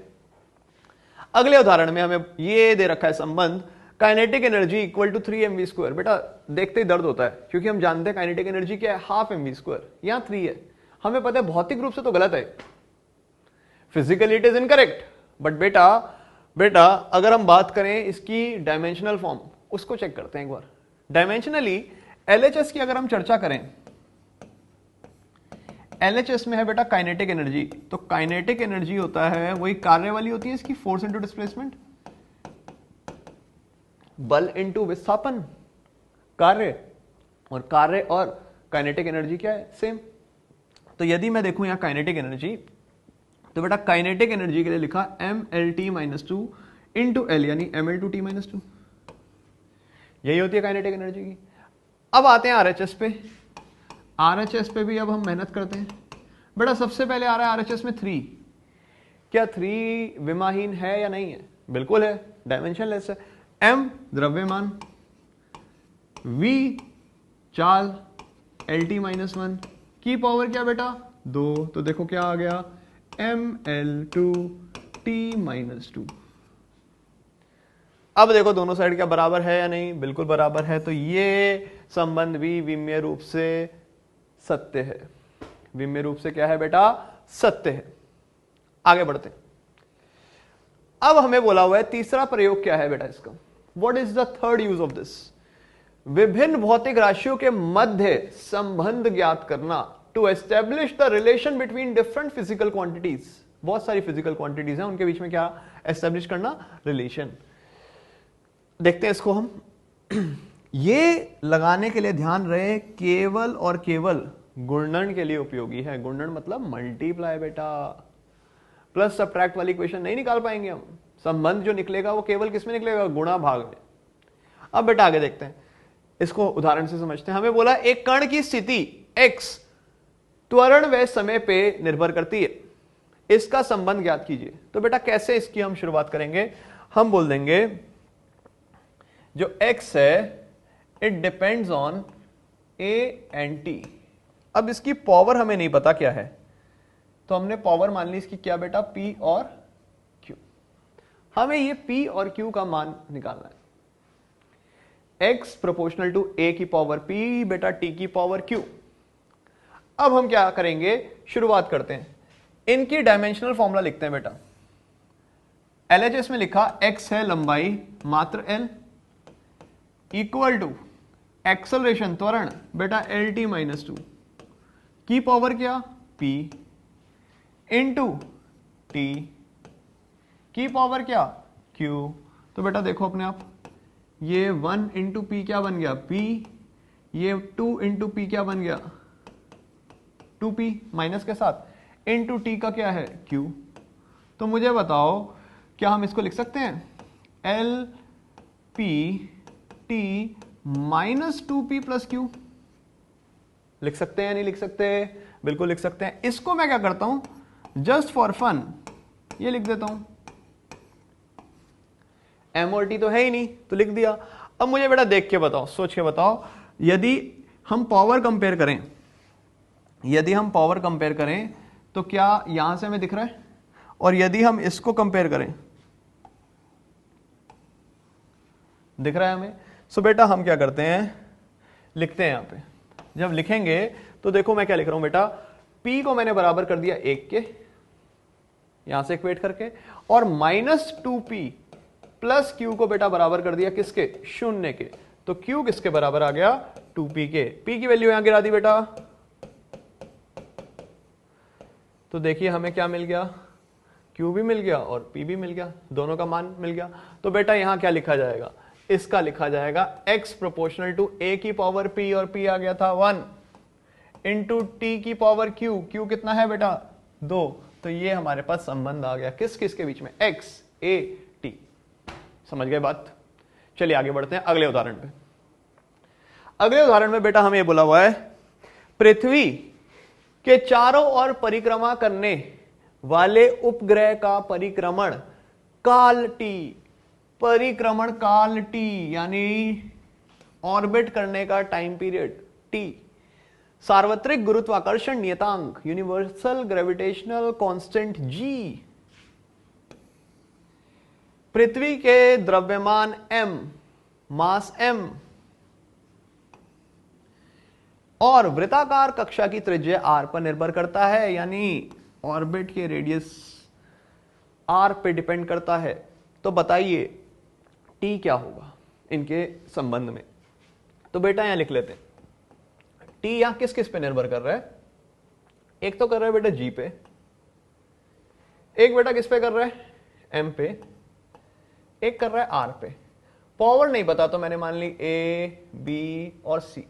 अगले उदाहरण में हमें ये दे रखा है संबंध kinetic energy equal to 3 mv²। बेटा देखते ही दर्द होता है, क्योंकि हम जानते हैं काइनेटिक एनर्जी क्या है, 1/2 mv²। यहां 3 है, हमें पता है भौतिक रूप से तो गलत है, physically it is incorrect. But बेटा अगर हम बात करें इसकी डायमेंशनल फॉर्म, उसको चेक करते हैं एक बार। डायमेंशनली एलएचएस की अगर हम चर्चा करें, एलएचएस में है बेटा काइनेटिक एनर्जी। तो काइनेटिक एनर्जी होता है, वही कार्य वाली होती है इसकी, फोर्स इंटू डिस्प्लेसमेंट, बल इंटू विस्थापन, कार्य। और कार्य और काइनेटिक एनर्जी क्या है, सेम। तो यदि मैं देखूं यहां काइनेटिक एनर्जी, तो बेटा काइनेटिक एनर्जी के लिए लिखा mL-T-2 इंटू L, यानी mL/T-2, यही होती है काइनेटिक एनर्जी की। अब आते हैं आरएचएस पे। आरएचएस पे भी अब हम मेहनत करते हैं। बेटा सबसे पहले आ रहा है आरएचएस में 3। क्या 3 विमाहीन है या नहीं है? बिल्कुल है, डायमेंशनलेस है। m द्रव्यमान, v चाल, L-T-1 की पावर क्या बेटा 2। तो देखो क्या आ गया, mL/T-2। अब देखो दोनों साइड क्या बराबर है या नहीं, बिल्कुल बराबर है। तो ये संबंध भी विमीय रूप से सत्य है। विमीय रूप से क्या है बेटा, सत्य है। आगे बढ़ते हैं। अब हमें बोला हुआ है तीसरा प्रयोग क्या है बेटा इसका, what is the third use of this, विभिन्न भौतिक राशियों के मध्य संबंध ज्ञात करना, to establish the relation between different physical quantities. बहुत सारी फिजिकल क्वांटिटीज हैं, उनके बीच में क्या एस्टेब्लिश करना, रिलेशन। देखते हैं इसको हम। ये लगाने के लिए ध्यान रहे केवल और केवल गुणन के लिए उपयोगी है। गुणन मतलब मल्टीप्लाई बेटा, प्लस सब्ट्रैक्ट वाली इक्वेशन नहीं निकाल पाएंगे हम। संबंध जो निकलेगा वो केवल किसमें निकलेगा, गुणा भाग में। अब बेटा आगे देखते हैं, इसको उदाहरण से समझते हैं। हमें बोला एक कण की स्थिति x त्वरण व समय पे निर्भर करती है, इसका संबंध ज्ञात कीजिए। तो बेटा कैसे इसकी हम शुरुआत करेंगे, हम बोल देंगे जो x है it depends on a and t। अब इसकी पावर हमें नहीं पता क्या है, तो हमने पावर मान ली इसकी क्या बेटा, p और q। हमें ये p और q का मान निकालना है। x प्रोपोर्शनल टू a की पावर p बेटा t की पावर q। अब हम क्या करेंगे, शुरुआत करते हैं, इनकी डायमेंशनल फॉर्मूला लिखते हैं बेटा। LHS में लिखा x है लंबाई मात्र l, इक्वल टू एक्सेलरेशन त्वरण बेटा LT माइनस 2 की पावर क्या, p इंटू t की पावर क्या, q। तो बेटा देखो अपने आप, ये 1 इंटू पी क्या बन गया, p, ये 2 इंटू पी क्या बन गया, 2p माइनस के साथ, इंटू t का क्या है, q। तो मुझे बताओ क्या हम इसको लिख सकते हैं, l p t minus 2p plus q। लिख सकते हैं या नहीं लिख सकते, बिल्कुल लिख सकते हैं। इसको मैं क्या करता हूं, जस्ट फॉर फन ये लिख देता हूं, m और t तो है ही नहीं तो लिख दिया। अब मुझे बेटा देख के बताओ, सोच के बताओ, यदि हम पावर कंपेयर करें, यदि हम पावर कंपेयर करें तो क्या यहां से हमें दिख रहा है, और यदि हम इसको कंपेयर करें दिख रहा है हमें। सो बेटा हम क्या करते हैं, लिखते हैं यहां पे। जब लिखेंगे तो देखो मैं क्या लिख रहा हूं बेटा, p को मैंने बराबर कर दिया 1 के, यहां से इक्वेट करके, और माइनस 2p प्लस q को बेटा बराबर कर दिया किसके, 0 के। तो q किसके बराबर आ गया, 2p के। p की वैल्यू यहां गिरा दी बेटा, तो देखिए हमें क्या मिल गया, q भी मिल गया और p भी मिल गया, दोनों का मान मिल गया। तो बेटा यहां क्या लिखा जाएगा, इसका लिखा जाएगा x प्रोपोर्शनल टू a की पावर p, और p आ गया था 1 इंटू t की पावर q, q कितना है बेटा 2। तो ये हमारे पास संबंध आ गया किस किस के बीच में, x a t। समझ गए बात। चलिए आगे बढ़ते हैं अगले उदाहरण पे। अगले उदाहरण में बेटा हमें ये बोला हुआ है, पृथ्वी के चारों ओर परिक्रमा करने वाले उपग्रह का परिक्रमण काल t, परिक्रमण काल t यानी ऑर्बिट करने का टाइम पीरियड t, सार्वत्रिक गुरुत्वाकर्षण नियतांक यूनिवर्सल ग्रेविटेशनल कांस्टेंट g, पृथ्वी के द्रव्यमान m, मास m, और वृत्ताकार कक्षा की त्रिज्या r पर निर्भर करता है, यानी ऑर्बिट के रेडियस r पे डिपेंड करता है। तो बताइए t क्या होगा इनके संबंध में। तो बेटा यहां लिख लेते हैं, t यहां किस किस पे निर्भर कर रहा है, एक तो कर रहा है बेटा g पे, एक बेटा किस पे कर रहा है m पे, एक कर रहा है r पे। पावर नहीं पता तो मैंने मान ली a b और c,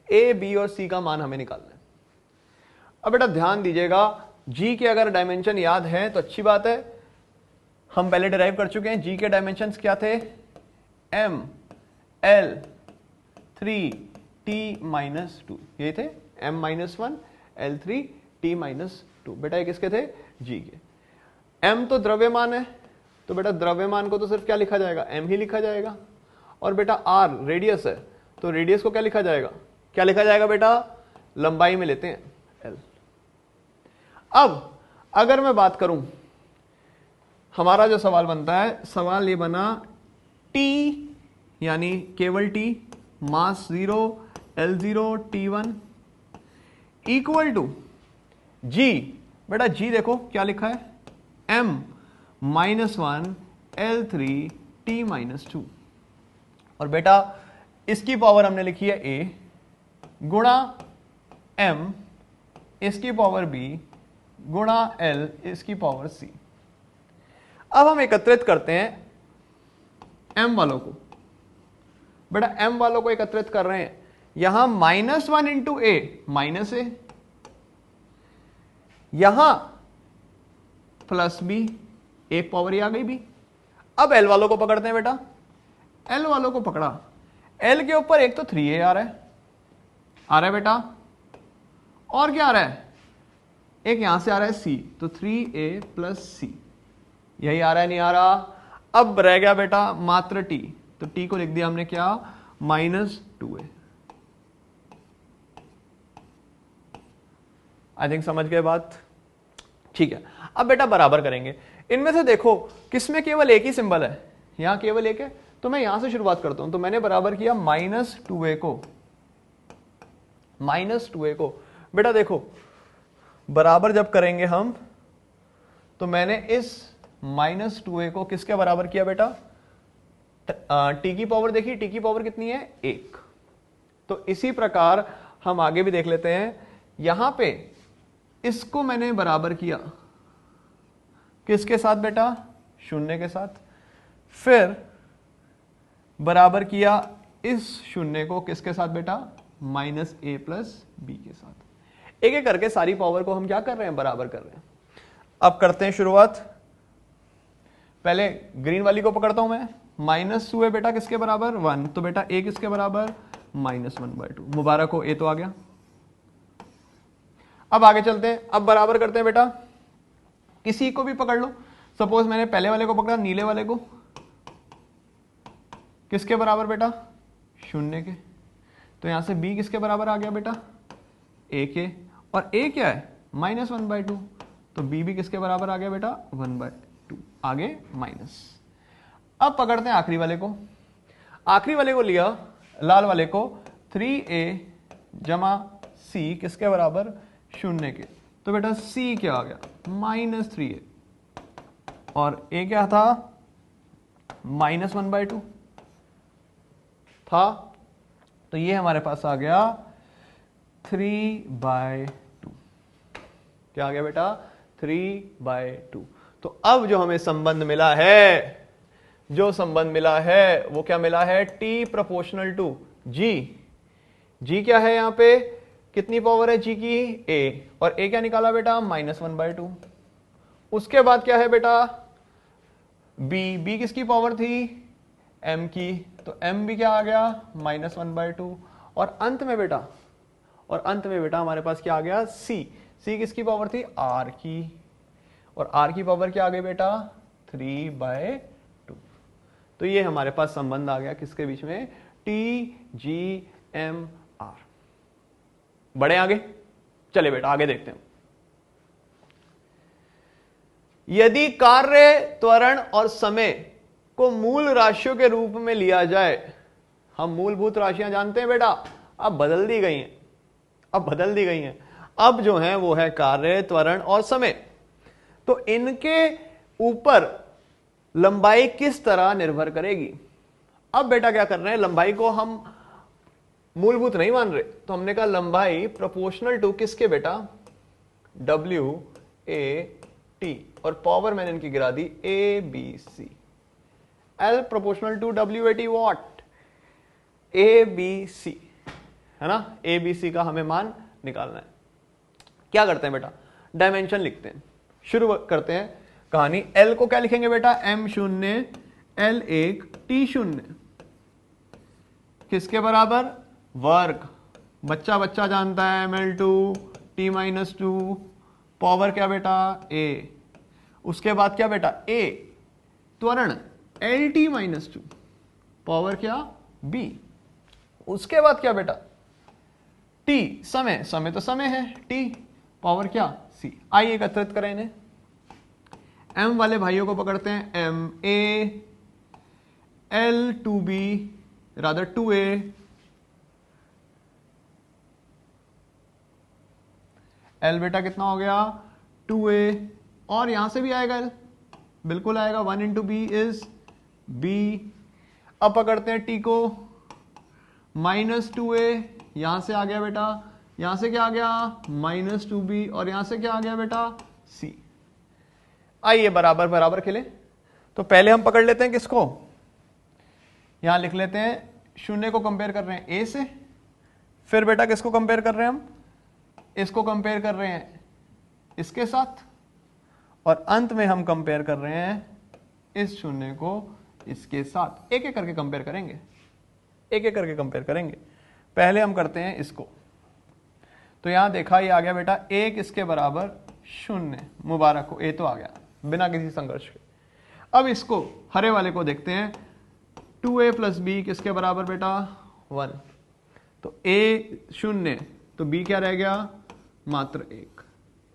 a b और c का मान हमें निकालना है। अब बेटा ध्यान दीजिएगा, g के अगर डायमेंशन याद है तो अच्छी बात है, हम पहले डिराइव कर चुके हैं। g के डायमेंशंस क्या थे, m l 3 t माइनस 2, ये थे m minus 1 l 3 t minus 2। बेटा ये किसके थे, g के। m तो द्रव्यमान है, तो बेटा द्रव्यमान को तो सिर्फ क्या लिखा जाएगा, m ही लिखा जाएगा। और बेटा r रेडियस है, तो रेडियस को क्या लिखा जाएगा, क्या लिखा जाएगा बेटा, लंबाई में लेते हैं l। अब अगर मैं बात करूं, हमारा जो सवाल बनता है, सवाल ये बना t यानी केवल t, mass 0 L0 T1 equal to g बेटा जी देखो क्या लिखा है, m -1 L3 t -2, और बेटा इसकी पावर हमने लिखी है a गुणा m इसकी पावर b गुणा l इसकी पावर c। अब हम एकत्रित करते हैं m वालों को। बेटा m वालों को एकत्रित कर रहे हैं, यहां -1 इंटू a माइनस a, यहां प्लस b, एक पावर ही आ गई b। अब l वालों को पकड़ते हैं बेटा, l वालों को पकड़ा, l के ऊपर एक तो 3a आ रहा है बेटा, और क्या आ रहा है, एक यहां से आ रहा है c, तो 3a प्लस c, यही आ रहा है नहीं आ रहा। अब रह गया बेटा मात्र t, तो t को लिख दिया हमने क्या, -2a। आई थिंक समझ गए बात, ठीक है। अब बेटा बराबर करेंगे, इनमें से देखो किसमें केवल एक ही सिंबल है, यहां केवल एक है, तो मैं यहां से शुरुआत करता हूं। तो मैंने बराबर किया -2a को, बेटा देखो बराबर जब करेंगे हम, तो मैंने इस -2a को किसके बराबर किया बेटा, t की पावर देखी, t की पावर कितनी है, 1। तो इसी प्रकार हम आगे भी देख लेते हैं, यहां पे इसको मैंने बराबर किया किसके साथ बेटा, 0 के साथ, फिर बराबर किया इस 0 को किसके साथ बेटा, -a प्लस b के साथ। एक एक करके सारी पावर को हम क्या कर रहे हैं, बराबर कर रहे हैं। अब करते हैं शुरुआत, पहले ग्रीन वाली को पकड़ता हूं मैं, -2a बेटा किसके बराबर, 1, तो बेटा a किसके बराबर, -1/2। मुबारक हो, a तो आ गया। अब आगे चलते हैं, अब बराबर करते हैं बेटा, किसी को भी पकड़ लो, सपोज मैंने पहले वाले को पकड़ा, नीले वाले को, किसके बराबर बेटा, 0 के, तो यहां से b किसके बराबर आ गया बेटा, a के, और a क्या है, -1/2, तो b भी किसके बराबर आ गया बेटा, 1/2, आगे माइनस। अब पकड़ते हैं आखिरी वाले को, आखिरी वाले को लिया, लाल वाले को, 3a जमा c किसके बराबर, 0 के, तो बेटा c क्या आ गया, -3a, और a क्या था, -1/2 था, तो ये हमारे पास आ गया 3/2। क्या आ गया बेटा, 3/2। तो अब जो हमें संबंध मिला है, जो संबंध मिला है वो क्या मिला है, t proportional to g। g क्या है, यहां पे कितनी पावर है g की, a, और a क्या निकाला बेटा, -1/2। उसके बाद क्या है बेटा, b किसकी पावर थी, m की, तो m भी क्या आ गया, -1/2, और अंत में बेटा हमारे पास क्या आ गया, c किसकी पावर थी, r की, और r की पावर क्या आ गई बेटा, 3/2। तो ये हमारे पास संबंध आ गया किसके बीच में, t g m r। बढ़े आगे, चले बेटा आगे देखते हैं। यदि कार्य, त्वरण और समय को मूल राशियों के रूप में लिया जाए, हम मूलभूत राशियां जानते हैं बेटा, अब बदल दी गई हैं, अब जो है वो है कार्य, त्वरण और समय। तो इनके ऊपर लंबाई किस तरह निर्भर करेगी। अब बेटा क्या कर रहे हैं, लंबाई को हम मूलभूत नहीं मान रहे, तो हमने कहा लंबाई प्रोपोर्शनल टू किसके बेटा, W A T, और पावर मैंने इनकी गिरा दी A B C, L proportional to W A T watt, A B C, है ना, A B C का हमें मान निकालना है। क्या करते हैं बेटा, डायमेंशन लिखते हैं, शुरू करते हैं कहानी। L को क्या लिखेंगे बेटा, M0 L1 T0, किसके बराबर, वर्ग, बच्चा जानता है, ml2 T-2, पावर क्या बेटा, A, उसके बाद क्या बेटा, A, त्वरण LT-2, पावर क्या, B, उसके बाद क्या बेटा, T, समय तो समय है, T, पावर क्या, C। आइए एकत्रित करें इन्हें। M वाले भाइयों को पकड़ते हैं, MA L2B rather 2A L बेटा कितना हो गया, 2a, और यहां से भी आएगा l, बिल्कुल आएगा, 1 इंटू बी इज b। अब पकड़ते हैं t को, -2a, यहां से आ गया बेटा, यहां से क्या आ गया -2b, और यहां से क्या आ गया बेटा c। आइए बराबर बराबर खेले। तो पहले हम पकड़ लेते हैं किसको, यहां लिख लेते हैं, शून्य को कंपेयर कर रहे हैं a से, फिर बेटा किसको कंपेयर कर रहे हैं हम, इसको कंपेयर कर रहे हैं इसके साथ, और अंत में हम कंपेयर कर रहे हैं इस शून्य को इसके साथ। एक एक करके कंपेयर करेंगे, एक एक करके कंपेयर करेंगे। पहले हम करते हैं इसको, तो यहां देखा ये आ गया बेटा 1 इसके बराबर 0, मुबारक हो, ए तो आ गया बिना किसी संघर्ष के। अब इसको हरे वाले को देखते हैं, 2a प्लस बी किसके बराबर बेटा 1, तो a 0 तो b क्या रह गया मात्र 1,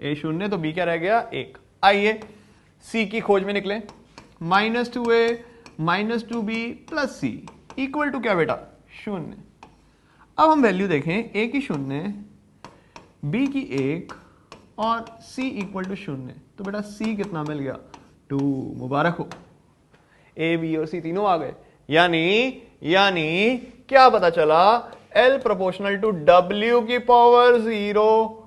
a 0 तो b क्या रह गया 1। आइए c की खोज में निकले, -2a -2b plus c equal to क्या बेटा 0। अब हम वैल्यू देखें, a की 0, b की 1 और c इक्वल टू 0, तो बेटा c कितना मिल गया 2, मुबारक हो, a b और c तीनों आ गए। यानी क्या पता चला, L प्रोपोर्शनल टू W की पावर 0,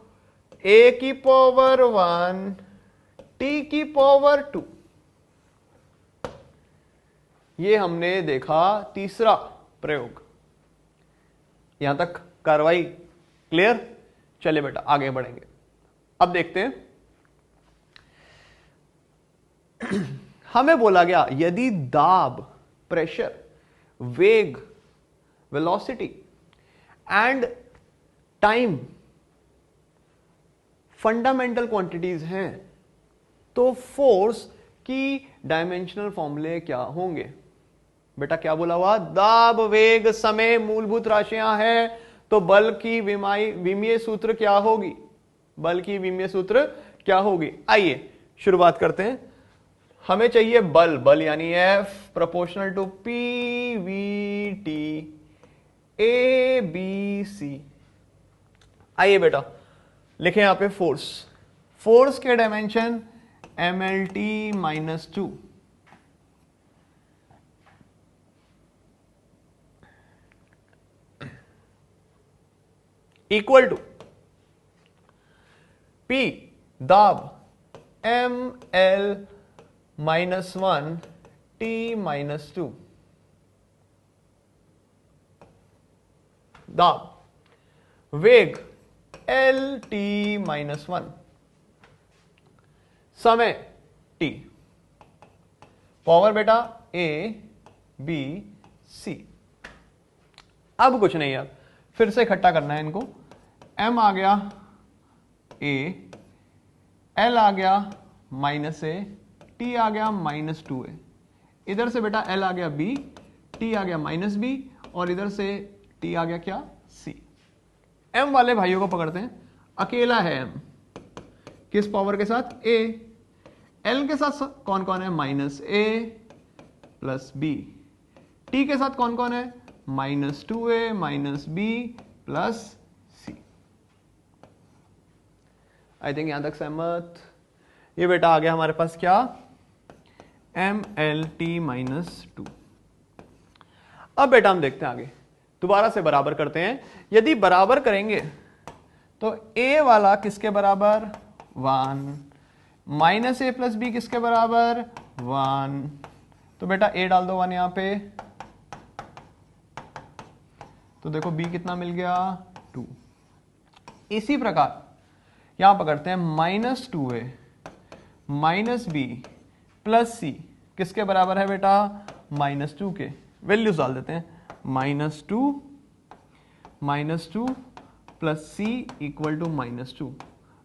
A की पावर 1, T की पावर 2। ये हमने देखा तीसरा प्रयोग। यहां तक कार्रवाई क्लियर? चलिए बेटा आगे बढ़ेंगे। अब देखते हैं, हमें बोला गया यदि दाब, प्रेशर, वेग, velocity and time fundamental quantities हैं, तो फोर्स की डायमेंशनल फॉर्मूले क्या होंगे? बेटा क्या बोला हुआ, दाब, वेग, समय मूलभूत राशियां हैं, तो बल की विमीय सूत्र क्या होगी, बल की विमीय सूत्र क्या होगी? आइए शुरुआत करते हैं। हमें चाहिए बल यानी F proportional to P V T A B C. आइए बेटा लिखें यहां पे फोर्स के dimension MLT -2, equal to P दाब ML -1 T -2, दाब, वेग LT -1, समय T, पावर बेटा A B C। अब कुछ नहीं यार, फिर से इकट्ठा करना है इनको। M आ गया A, L आ गया -A, T आ गया -2A, इधर से बेटा L आ गया B, T आ गया -B, और इधर से T आ गया क्या C। M वाले भाइयों को पकड़ते हैं, अकेला है M, किस पावर के साथ A, L के साथ कौन कौन है -A प्लस B, T के साथ कौन कौन है -2A -B plus C। I think यहां तक सहमत? ये बेटा आ गया हमारे पास क्या MLT -2। अब बेटा हम देखते हैं आगे, दोबारा से बराबर करते हैं। यदि बराबर करेंगे तो A वाला किसके बराबर 1, -A प्लस B किसके बराबर 1, तो बेटा A डाल दो 1 यहां पे, तो देखो B कितना मिल गया 2। इसी प्रकार यहां पकड़ते हैं -2A -B प्लस C किसके बराबर है बेटा -2 के, वैल्यूज डाल देते हैं, -2 प्लस C इक्वल टू -2,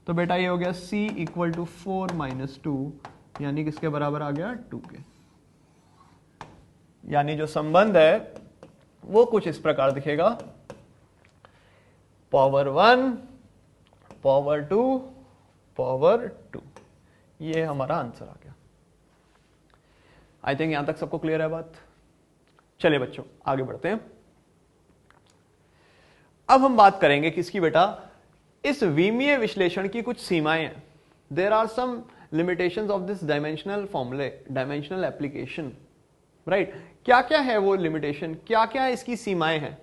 तो बेटा ये हो गया C इक्वल टू 4 -2, यानी किसके बराबर आ गया 2 के। यानी जो संबंध है वो कुछ इस प्रकार दिखेगा, पावर 1 पावर 2 पावर 2, ये हमारा आंसर आ गया। आई थिंक यहां तक सबको क्लियर है बात? चलिए बच्चों आगे बढ़ते हैं। अब हम बात करेंगे किसकी बेटा, इस विमीय विश्लेषण की कुछ सीमाएं हैं। There are some limitations of this dimensional फॉर्मूले, डायमेंशनल एप्लीकेशन, राइट। क्या क्या है वो लिमिटेशन, क्या क्या इसकी सीमाएं हैं?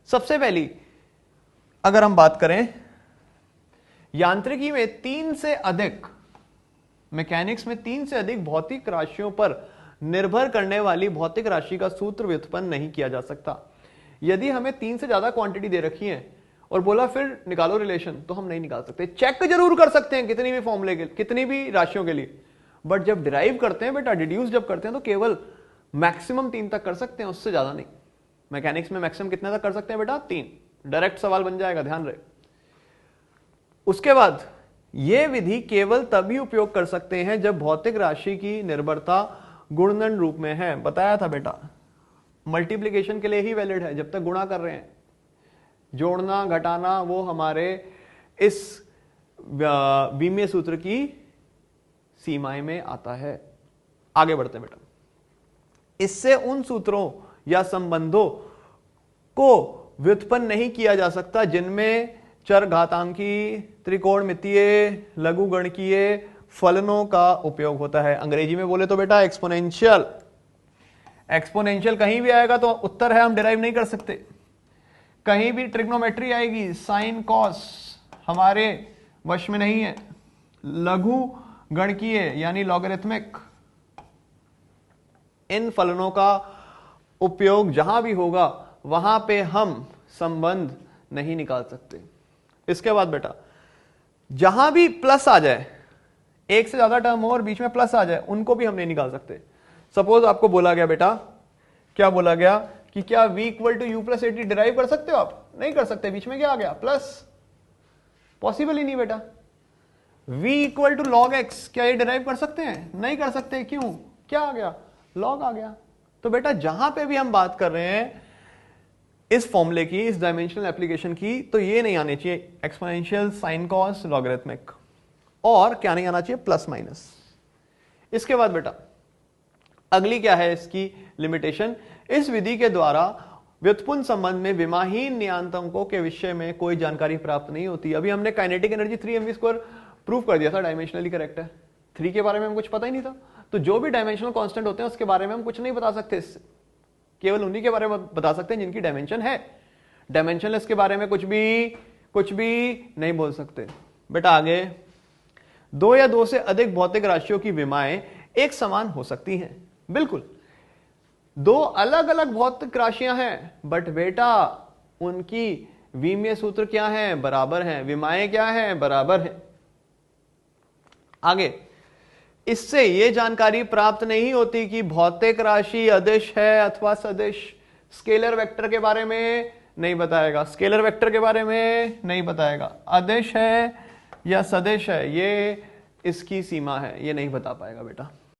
सबसे पहली अगर हम बात करें, यांत्रिकी में 3 से अधिक, मैकेनिक्स में 3 से अधिक भौतिक राशियों पर निर्भर करने वाली भौतिक राशि का सूत्र व्युत्पन्न नहीं किया जा सकता। यदि हमें 3 से ज्यादा क्वांटिटी दे रखी है और बोला फिर निकालो रिलेशन, तो हम नहीं निकाल सकते। चेक जरूर कर सकते हैं कितनी भी फॉर्मूले के, कितनी भी राशियों के लिए, बट जब डिराइव करते हैं बेटा, डिड्यूस जब करते हैं, तो केवल मैक्सिमम 3 तक कर सकते हैं, उससे ज्यादा नहीं। मैकेनिक्स में मैक्सिमम कितने तक कर सकते हैं बेटा? 3। डायरेक्ट सवाल बन जाएगा, ध्यान रहे। उसके बाद यह विधि केवल तभी उपयोग कर सकते हैं जब भौतिक राशि की निर्भरता गुणन रूप में है। बताया था बेटा, मल्टीप्लिकेशन के लिए ही वैलिड है जब तक गुणा कर रहे हैं। जोड़ना घटाना वो हमारे इस विमीय सूत्र की सीमाएं में आता है। आगे बढ़ते हैं बेटा। इससे उन सूत्रों या संबंधों को व्युत्पन्न नहीं किया जा सकता जिनमें चर घातांकी, त्रिकोणमितीय, लघुगणकीय फलनों का उपयोग होता है। अंग्रेजी में बोले तो बेटा एक्सपोनेंशियल। एक्सपोनेंशियल कहीं भी आएगा तो उत्तर है, हम डिराइव नहीं कर सकते। कहीं भी ट्रिग्नोमेट्री आएगी, साइन कॉस हमारे वश में नहीं है। लघु गणकीय यानी लॉगरिथमिक, इन फलनों का उपयोग जहां भी होगा वहां पे हम संबंध नहीं निकाल सकते। इसके बाद बेटा, जहां भी प्लस आ जाए, एक से ज्यादा टर्म हो और बीच में प्लस आ जाए, उनको भी हम नहीं निकाल सकते। सपोज आपको बोला गया बेटा, क्या बोला गया कि क्या v equal to u plus 80 derive कर सकते हो आप? नहीं कर सकते। बीच में क्या आ गया? प्लस। पॉसिबल ही नहीं बेटा। v equal to log x, क्या ये डिराइव कर सकते हैं? नहीं कर सकते। क्यों? क्या आ गया? लॉग आ गया। तो बेटा जहां पे भी हम बात कर रहे हैं इस फॉर्मूले की, इस डायमेंशनल एप्लीकेशन की, तो ये नहीं आने चाहिए एक्सपोनेंशियल, साइन कॉस, लॉगरिथमिक, और क्या नहीं आना चाहिए? Plus minus. इसके बाद बेटा अगली क्या है इसकी लिमिटेशन? इस विधि के द्वारा व्युत्पन्न संबंध में विमाहीन नियतांकों के विषय में कोई जानकारी प्राप्त नहीं होती। अभी हमने काइनेटिक एनर्जी 3mv² प्रूव कर दिया था, डायमेंशनली करेक्ट है। 3 के बारे में हम कुछ पता ही नहीं था। तो जो भी डायमेंशनल कांस्टेंट होते हैं उसके बारे में हम कुछ नहीं बता सकते इससे, केवल उन्हीं के बारे में बता सकते हैं जिनकी डायमेंशन है। डायमेंशनलेस के बारे में कुछ भी नहीं बोल सकते। बेटा आगे, 2 या 2 से अधिक भौतिक राशियों की विमाएं एक समान हो सकती हैं। बिल्कुल, 2 अलग अलग भौतिक राशियां हैं, बट बेटा उनकी विमीय सूत्र क्या है? बराबर हैं। विमाएं क्या है? बराबर हैं। आगे, इससे यह जानकारी प्राप्त नहीं होती कि भौतिक राशि अदिश है अथवा सदिश। स्केलर वेक्टर के बारे में नहीं बताएगा, स्केलर वेक्टर के बारे में नहीं बताएगा। अदिश है या सदिश है, ये इसकी सीमा है, ये नहीं बता पाएगा बेटा।